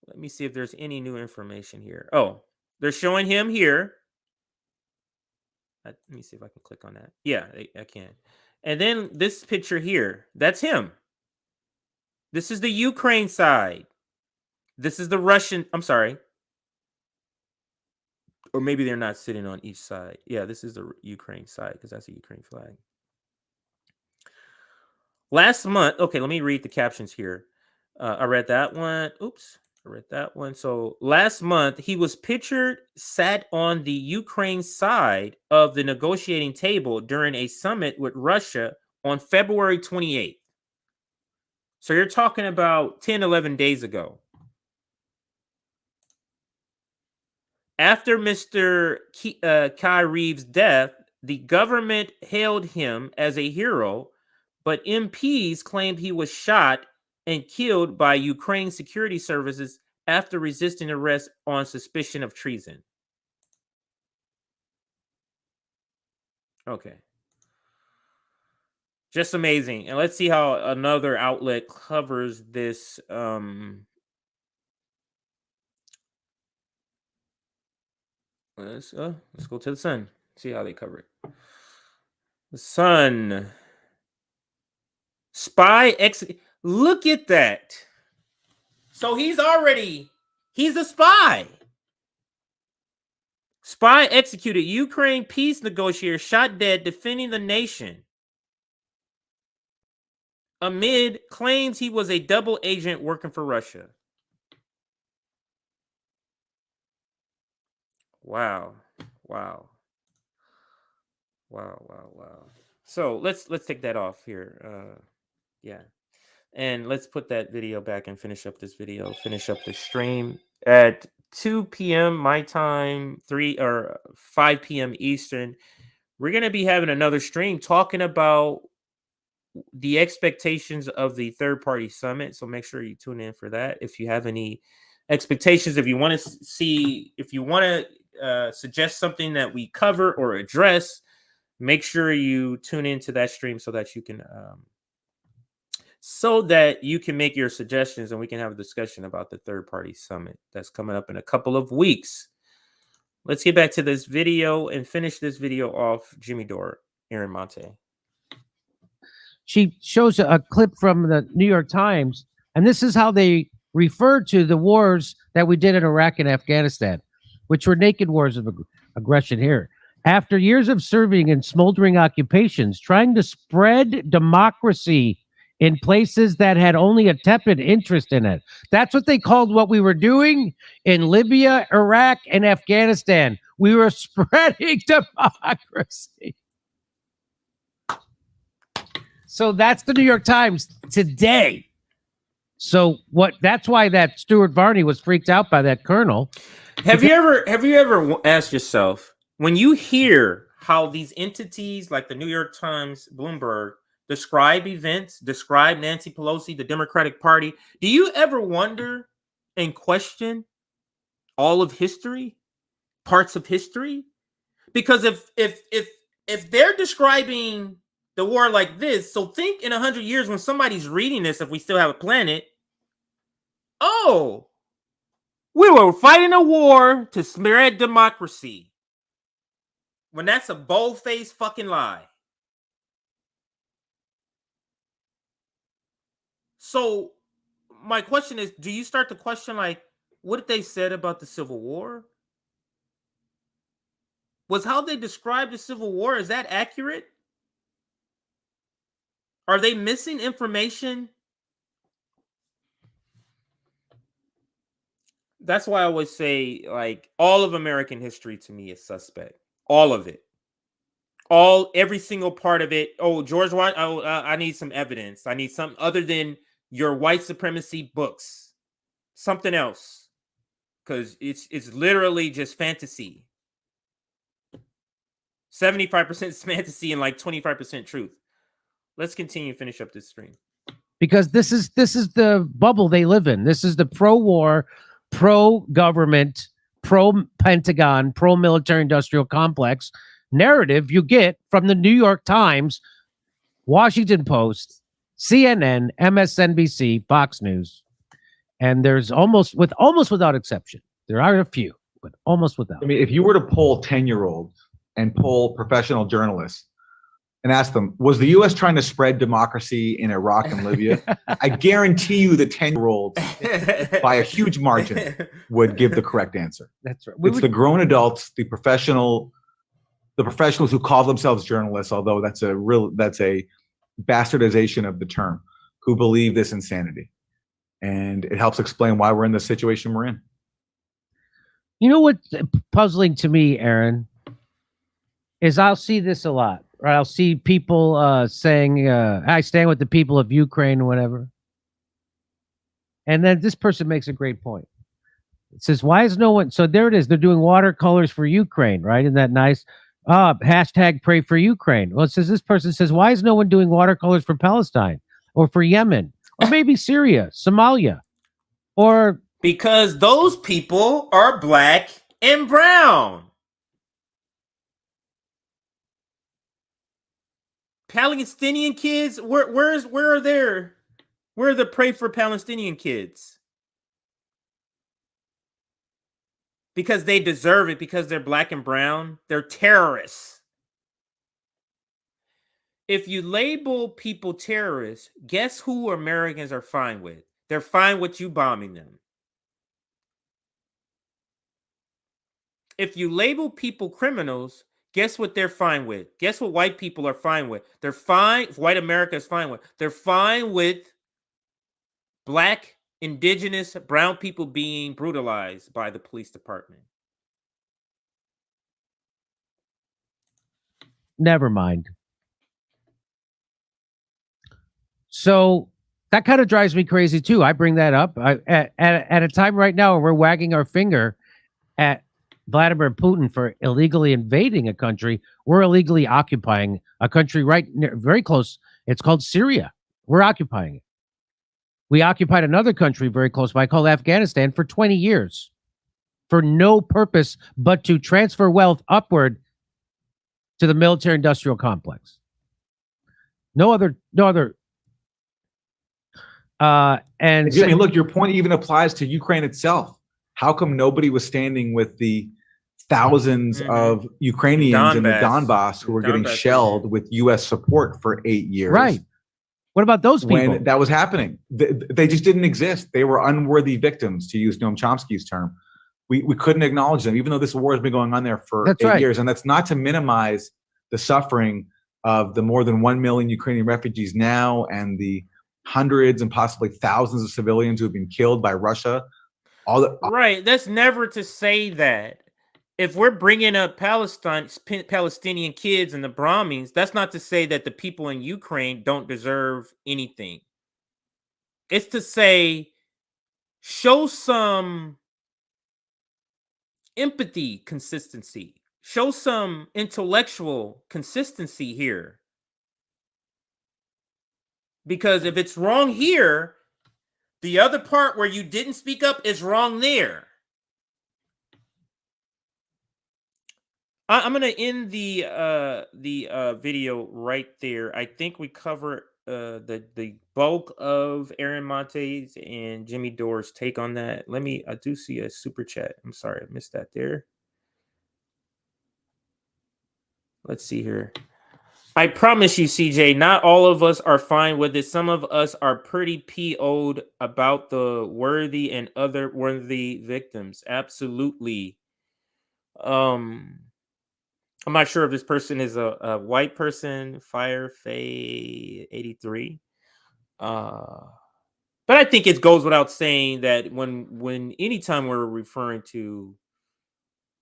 Let me see if there's any new information here. Oh, they're showing him here. Let me see if I can click on that. Yeah, I can. And then this picture here, that's him. This is the Ukraine side. This is the Russian, I'm sorry. Or maybe they're not sitting on each side. Yeah, this is the Ukraine side because that's a Ukraine flag. Last month, okay, let me read the captions here. I read that one. Oops. I read that one. So last month, he was pictured sat on the Ukraine side of the negotiating table during a summit with Russia on February 28th. So you're talking about 10, 11 days ago. After Mr. Kyriev's death, the government hailed him as a hero, but MPs claimed he was shot and killed by Ukraine security services after resisting arrest on suspicion of treason. Okay. Just amazing. And let's see how another outlet covers this. Let's go to the Sun. See how they cover it. The Sun. Look at that. So he's a spy. Spy executed. Ukraine peace negotiator shot dead defending the nation amid claims he was a double agent working for Russia. Wow. So let's take that off here. Yeah. And let's put that video back and finish up this video. Finish up the stream at 2 p.m. my time, 5 p.m. Eastern. We're going to be having another stream talking about the expectations of the third-party summit. So make sure you tune in for that. If you have any expectations, if you want to suggest something that we cover or address, make sure you tune into that stream so that you can make your suggestions and we can have a discussion about the third-party summit that's coming up in a couple of weeks. Let's get back to this video and finish this video off. Jimmy Dore, Aaron Monte. She shows a clip from the New York Times, and this is how they refer to the wars that we did in Iraq and Afghanistan, which were naked wars of aggression here. After years of serving in smoldering occupations, trying to spread democracy in places that had only a tepid interest in it. That's what they called what we were doing in Libya, Iraq, and Afghanistan. We were spreading democracy. So that's the New York Times today. So that's why that Stuart Varney was freaked out by that colonel. Have you ever asked yourself, when you hear how these entities like the New York Times, Bloomberg, describe events, describe Nancy Pelosi, the Democratic Party, do you ever wonder and question all of history, parts of history? Because if they're describing the war like this, so think in 100 years when somebody's reading this, if we still have a planet, oh, we were fighting a war to spread democracy. When that's a bold-faced fucking lie. So my question is, do you start to question, like, what they said about the Civil War? Was how they described the Civil War, is that accurate? Are they missing information? That's why I always say, like, all of American history to me is suspect. All of it. Every single part of it. Oh, George Washington. Oh, I need some evidence. I need something other than your white supremacy books. Something else. Because it's literally just fantasy. 75% fantasy and like 25% truth. Let's continue, finish up this stream. Because this is the bubble they live in. This is the pro-war, pro-government, pro-Pentagon, pro-military industrial complex narrative you get from the New York Times, Washington Post, CNN, MSNBC, Fox News. And there's almost without exception. There are a few, but almost without. I mean, if you were to poll 10-year-olds and poll professional journalists and ask them, was the U.S. trying to spread democracy in Iraq and Libya? I guarantee you the 10-year-olds by a huge margin would give the correct answer. That's right. It's the grown adults, the professionals who call themselves journalists, although that's a bastardization of the term, who believe this insanity. and it helps explain why we're in the situation we're in. You know what's puzzling to me, Aaron, is I'll see this a lot. Right? I'll see people saying, "I stand with the people of Ukraine," or whatever. And then this person makes a great point. It says, "Why is no one?" So there it is. They're doing watercolors for Ukraine, right? Isn't that nice? Hashtag pray for Ukraine. Well, it says this person says, "Why is no one doing watercolors for Palestine or for Yemen or maybe Syria, Somalia, or?" Because those people are black and brown. Palestinian kids, where are the pray for Palestinian kids? Because they deserve it, because they're black and brown. They're terrorists. If you label people terrorists, guess who Americans are fine with? They're fine with you bombing them. If you label people criminals, guess what they're fine with? Guess what white people are fine with? They're fine. White America is fine with. They're fine with black, indigenous, brown people being brutalized by the police department. Never mind. So that kind of drives me crazy too. I bring that up at a time right now where we're wagging our finger at Vladimir Putin for illegally invading a country. We're illegally occupying a country very close. It's called Syria. We're occupying it. We occupied another country very close by called Afghanistan for 20 years for no purpose but to transfer wealth upward to the military industrial complex. No other. And Jimmy, look, your point even applies to Ukraine itself. How come nobody was standing with the thousands of Ukrainians in the Donbass who were getting shelled with U.S. support for 8 years? Right. What about those people? When that was happening, they just didn't exist. They were unworthy victims, to use Noam Chomsky's term. We couldn't acknowledge them, even though this war has been going on there for 8 years. And that's not to minimize the suffering of the more than 1 million Ukrainian refugees now and the hundreds and possibly thousands of civilians who have been killed by Russia. Right. That's never to say that. If we're bringing up Palestinian kids and the bombings, that's not to say that the people in Ukraine don't deserve anything. It's to say, show some empathy, consistency. Show some intellectual consistency here. Because if it's wrong here, the other part where you didn't speak up is wrong there. I'm going to end the video right there. I think we covered the bulk of Aaron Monte's and Jimmy Dore's take on that. I do see a super chat. I'm sorry, I missed that there. Let's see here. I promise you, CJ, not all of us are fine with it. Some of us are pretty PO'd about the worthy and other worthy victims. Absolutely. I'm not sure if this person is a white person, Firefay 83. But I think it goes without saying that when anytime we're referring to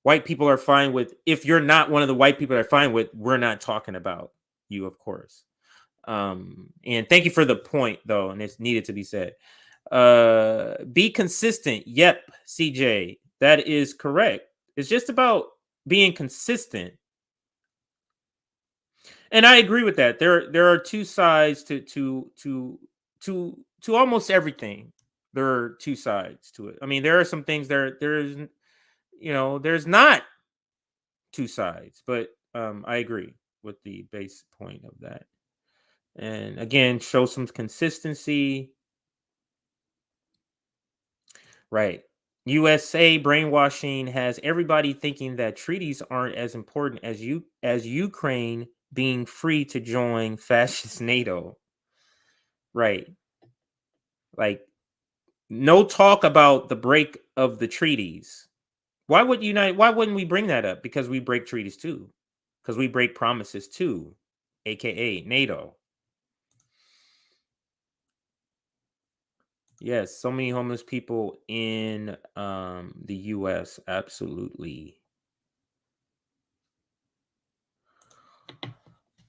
white people are fine with, if you're not one of the white people that are fine with, we're not talking about you, of course. And thank you for the point, though, and it's needed to be said. Be consistent. Yep, CJ, that is correct. It's just about being consistent. And I agree with that. There are two sides to almost everything. There are two sides to it. I mean, there are some things there's not two sides, but I agree with the base point of that. And again, show some consistency. Right. USA brainwashing has everybody thinking that treaties aren't as important as Ukraine being free to join fascist NATO. Right. Like, no talk about the break of the treaties. Why wouldn't we bring that up? Because we break treaties too. Because we break promises too, aka NATO. Yes, so many homeless people in the US. Absolutely.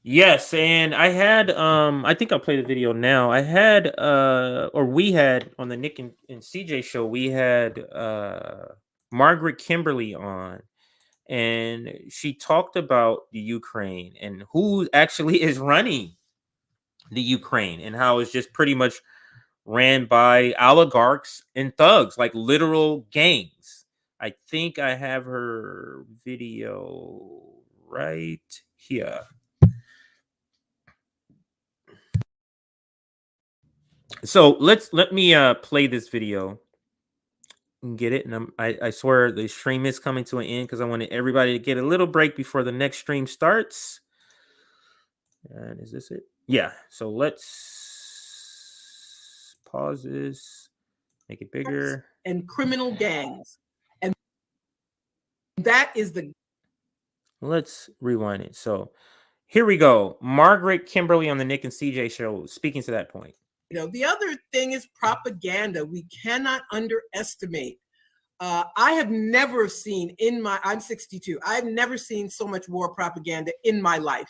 Yes, and I had I think I'll play the video now. I had or we had on the Nick and CJ show, we had Margaret Kimberly on, and she talked about the Ukraine and who actually is running the Ukraine and how it's just pretty much ran by oligarchs and thugs, like literal gangs. I think I have her video right here. So let me play this video and get it. And I swear the stream is coming to an end because I wanted everybody to get a little break before the next stream starts. And is this it? Yeah. So let's pause this, make it bigger. And criminal gangs. And that is the... Let's rewind it. So here we go. Margaret Kimberly on the Nick and CJ show speaking to that point. You know, the other thing is propaganda. We cannot underestimate. I have never seen I'm 62. I've never seen so much war propaganda in my life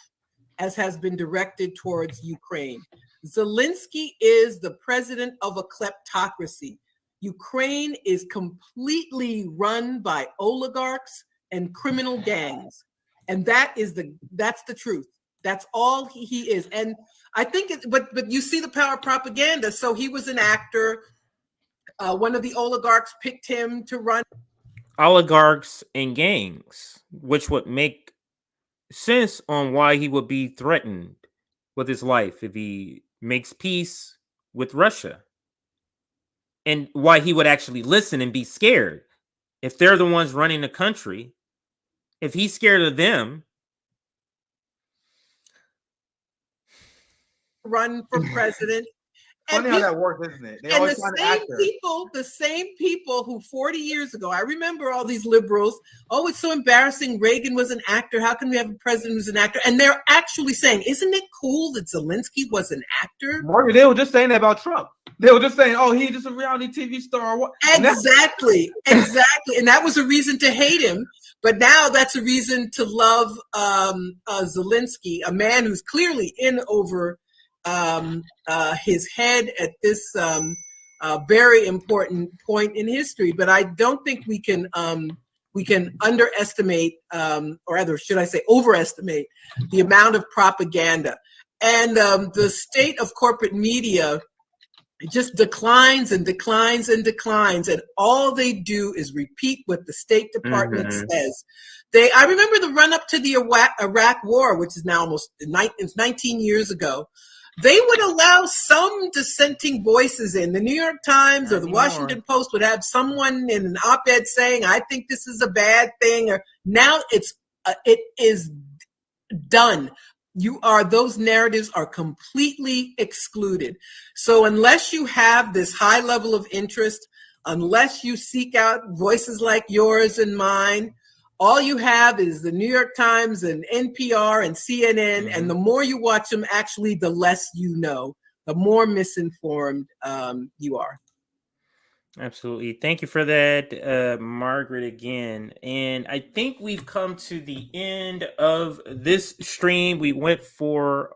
as has been directed towards Ukraine. Zelensky is the president of a kleptocracy. Ukraine is completely run by oligarchs and criminal gangs. And that's the truth. That's all he is. And I think but you see the power of propaganda. So he was an actor. One of the oligarchs picked him to run. Oligarchs and gangs, which would make sense on why he would be threatened with his life if he makes peace with Russia. And why he would actually listen and be scared. If they're the ones running the country, if he's scared of them. Run for president. Funny how that works, isn't it? They and always find an actor. The same people who 40 years ago, I remember all these liberals, oh, it's so embarrassing. Reagan was an actor. How can we have a president who's an actor? And they're actually saying, isn't it cool that Zelensky was an actor? Morgan, they were just saying that about Trump. They were just saying, oh, he's just a reality TV star. Exactly. Exactly. And that was a reason to hate him. But now that's a reason to love Zelensky, a man who's clearly in over his head at this very important point in history. But I don't think we can underestimate, or rather, should I say, overestimate the amount of propaganda. And the state of corporate media just declines and declines and declines, and all they do is repeat what the State Department says. I remember the run up to the Iraq War, which is now almost 19 years ago. They would allow some dissenting voices in. The New York Times or the Washington Post would have someone in an op-ed saying, I think this is a bad thing. Or now it is done. Those narratives are completely excluded. So unless you have this high level of interest, unless you seek out voices like yours and mine, all you have is the New York Times and NPR and CNN, and the more you watch them, actually, the less you know, the more misinformed you are. Absolutely. Thank you for that, Margaret, again. And I think we've come to the end of this stream. We're going for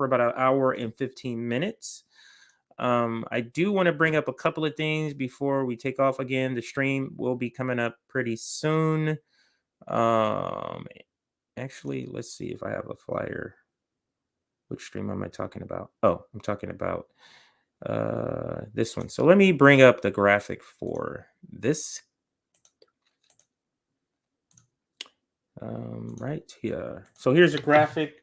about an hour and 15 minutes. I do want to bring up a couple of things before we take off again. The stream will be coming up pretty soon. Actually, let's see if I have a flyer. Which stream am I talking about? Oh, I'm talking about this one. So let me bring up the graphic for this. Right here. So here's a graphic.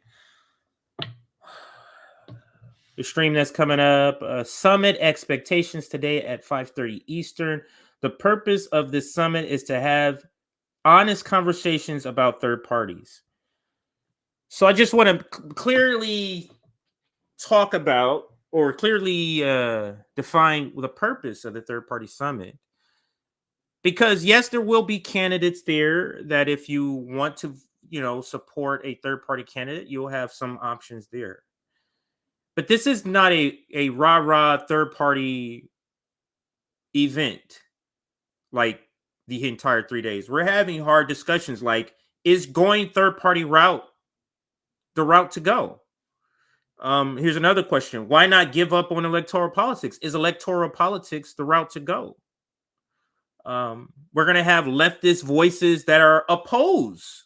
The stream that's coming up, summit expectations today at 5:30 Eastern. The purpose of this summit is to have honest conversations about third parties. So I just want to clearly talk about or clearly define the purpose of the third party summit. Because yes, there will be candidates there that if you want to, support a third party candidate, you'll have some options there. But this is not a rah-rah third party event, like the entire 3 days. We're having hard discussions like, is going third party route the route to go? Here's another question. Why not give up on electoral politics? Is electoral politics the route to go? We're going to have leftist voices that are opposed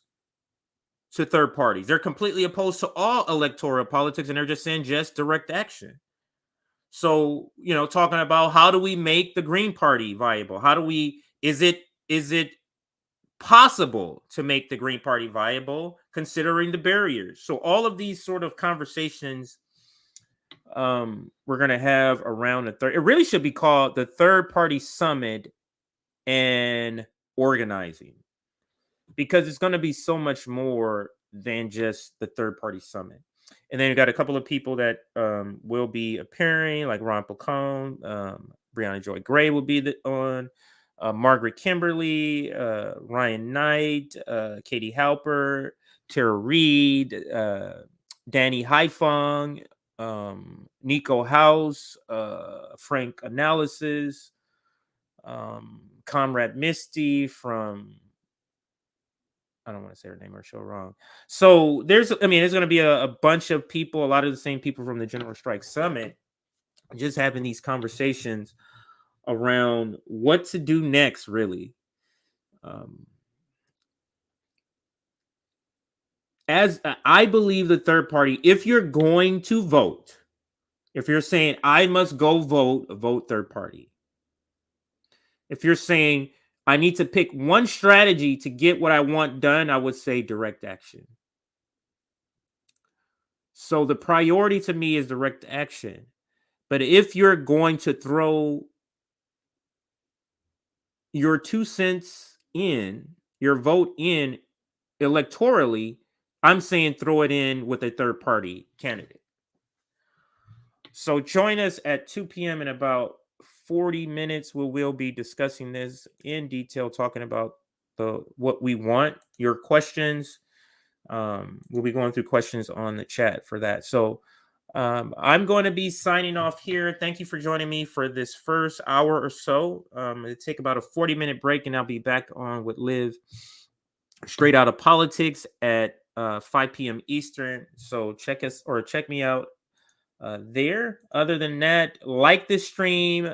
to third parties. They're completely opposed to all electoral politics, and they're just saying just direct action. So, talking about how do we make the Green Party viable? Is it possible to make the Green Party viable considering the barriers? So all of these sort of conversations we're going to have around it really should be called the Third Party Summit and Organizing, because it's going to be so much more than just the Third Party Summit. And then you got a couple of people that will be appearing, like Ron Pacone, Breonna Joy Gray will be on, Margaret Kimberly, Ryan Knight, Katie Halper, Tara Reid, Danny Haifeng, Nico House, Frank Analysis, Comrade Misty from, I don't want to say her name or show wrong. So there's going to be a bunch of people, a lot of the same people from the General Strike Summit, just having these conversations around what to do next, really. As I believe the third party, if you're going to vote, if you're saying I must go vote third party. If you're saying I need to pick one strategy to get what I want done, I would say direct action. So the priority to me is direct action. But if you're going to throw your 2 cents in, your vote in electorally, I'm saying throw it in with a third party candidate. So join us at 2 p.m. in about 40 minutes. We'll be discussing this in detail, talking about what we want, your questions. We'll be going through questions on the chat for that. So I'm going to be signing off here. Thank you for joining me for this first hour or so. It'll take about a 40-minute break, and I'll be back on with Liv straight out of politics at 5 p.m. Eastern. So check me out there. Other than that, like this stream,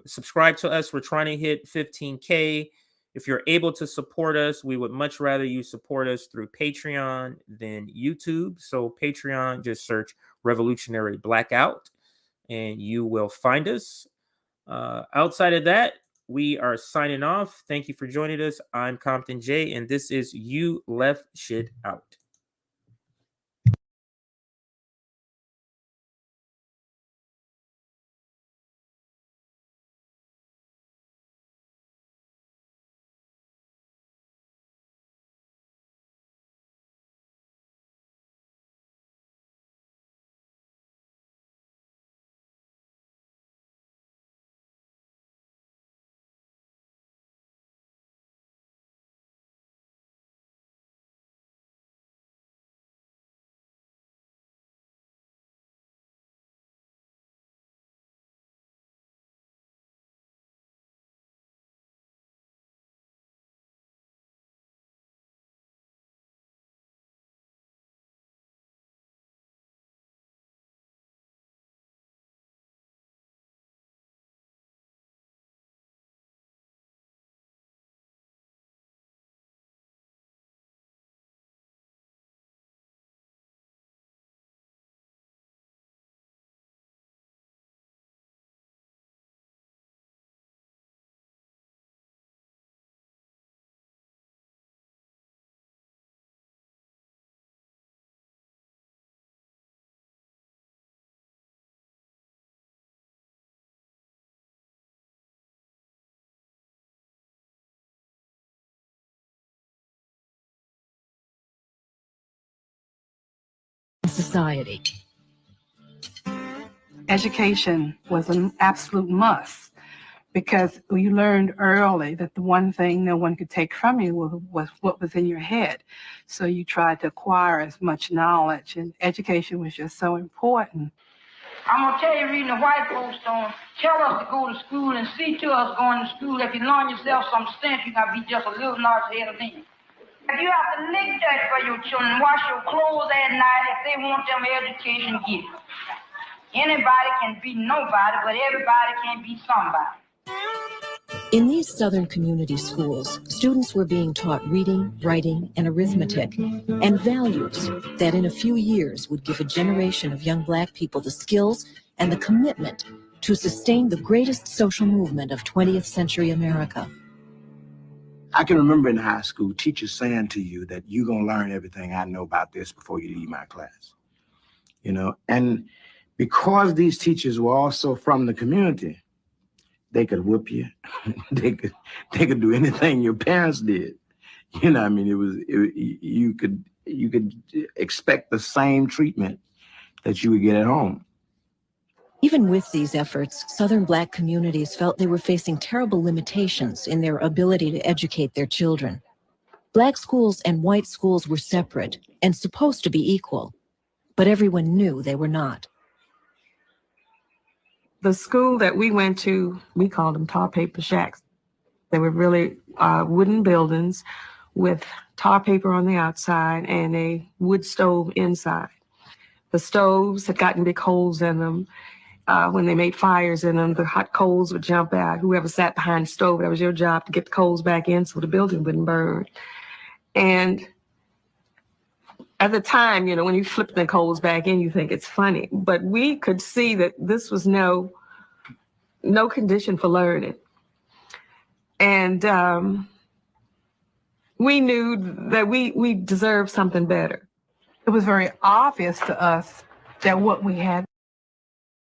subscribe to us. We're trying to hit 15K. If you're able to support us, we would much rather you support us through Patreon than YouTube. So Patreon, just search Revolutionary Blackout and you will find us. Outside of that, we are signing off. Thank you for joining us. I'm Compton J, and this is You Left Shit Out. Society. Education was an absolute must because you learned early that the one thing no one could take from you was what was in your head. So you tried to acquire as much knowledge, and education was just so important. I'm going to tell you, reading the white folks don't tell us to go to school and see to us going to school. If you learn yourself some sense, you got to be just a little notch ahead of them. If you have to lick that for your children, wash your clothes at night if they want them education given. Anybody can be nobody, but everybody can be somebody. In these Southern community schools, students were being taught reading, writing, and arithmetic, and values that in a few years would give a generation of young Black people the skills and the commitment to sustain the greatest social movement of 20th century America. I can remember in high school, teachers saying to you that you're going to learn everything I know about this before you leave my class. You know, and because these teachers were also from the community, they could whoop you. they could do anything your parents did. You know, I mean, you could expect the same treatment that you would get at home. Even with these efforts, Southern Black communities felt they were facing terrible limitations in their ability to educate their children. Black schools and white schools were separate and supposed to be equal, but everyone knew they were not. The school that we went to, we called them tar paper shacks. They were really wooden buildings with tar paper on the outside and a wood stove inside. The stoves had gotten big holes in them. When they made fires in them, the hot coals would jump out. Whoever sat behind the stove, that was your job to get the coals back in so the building wouldn't burn. And at the time, you know, when you flip the coals back in, you think it's funny. But we could see that this was no condition for learning. And we knew that we deserved something better. It was very obvious to us that what we had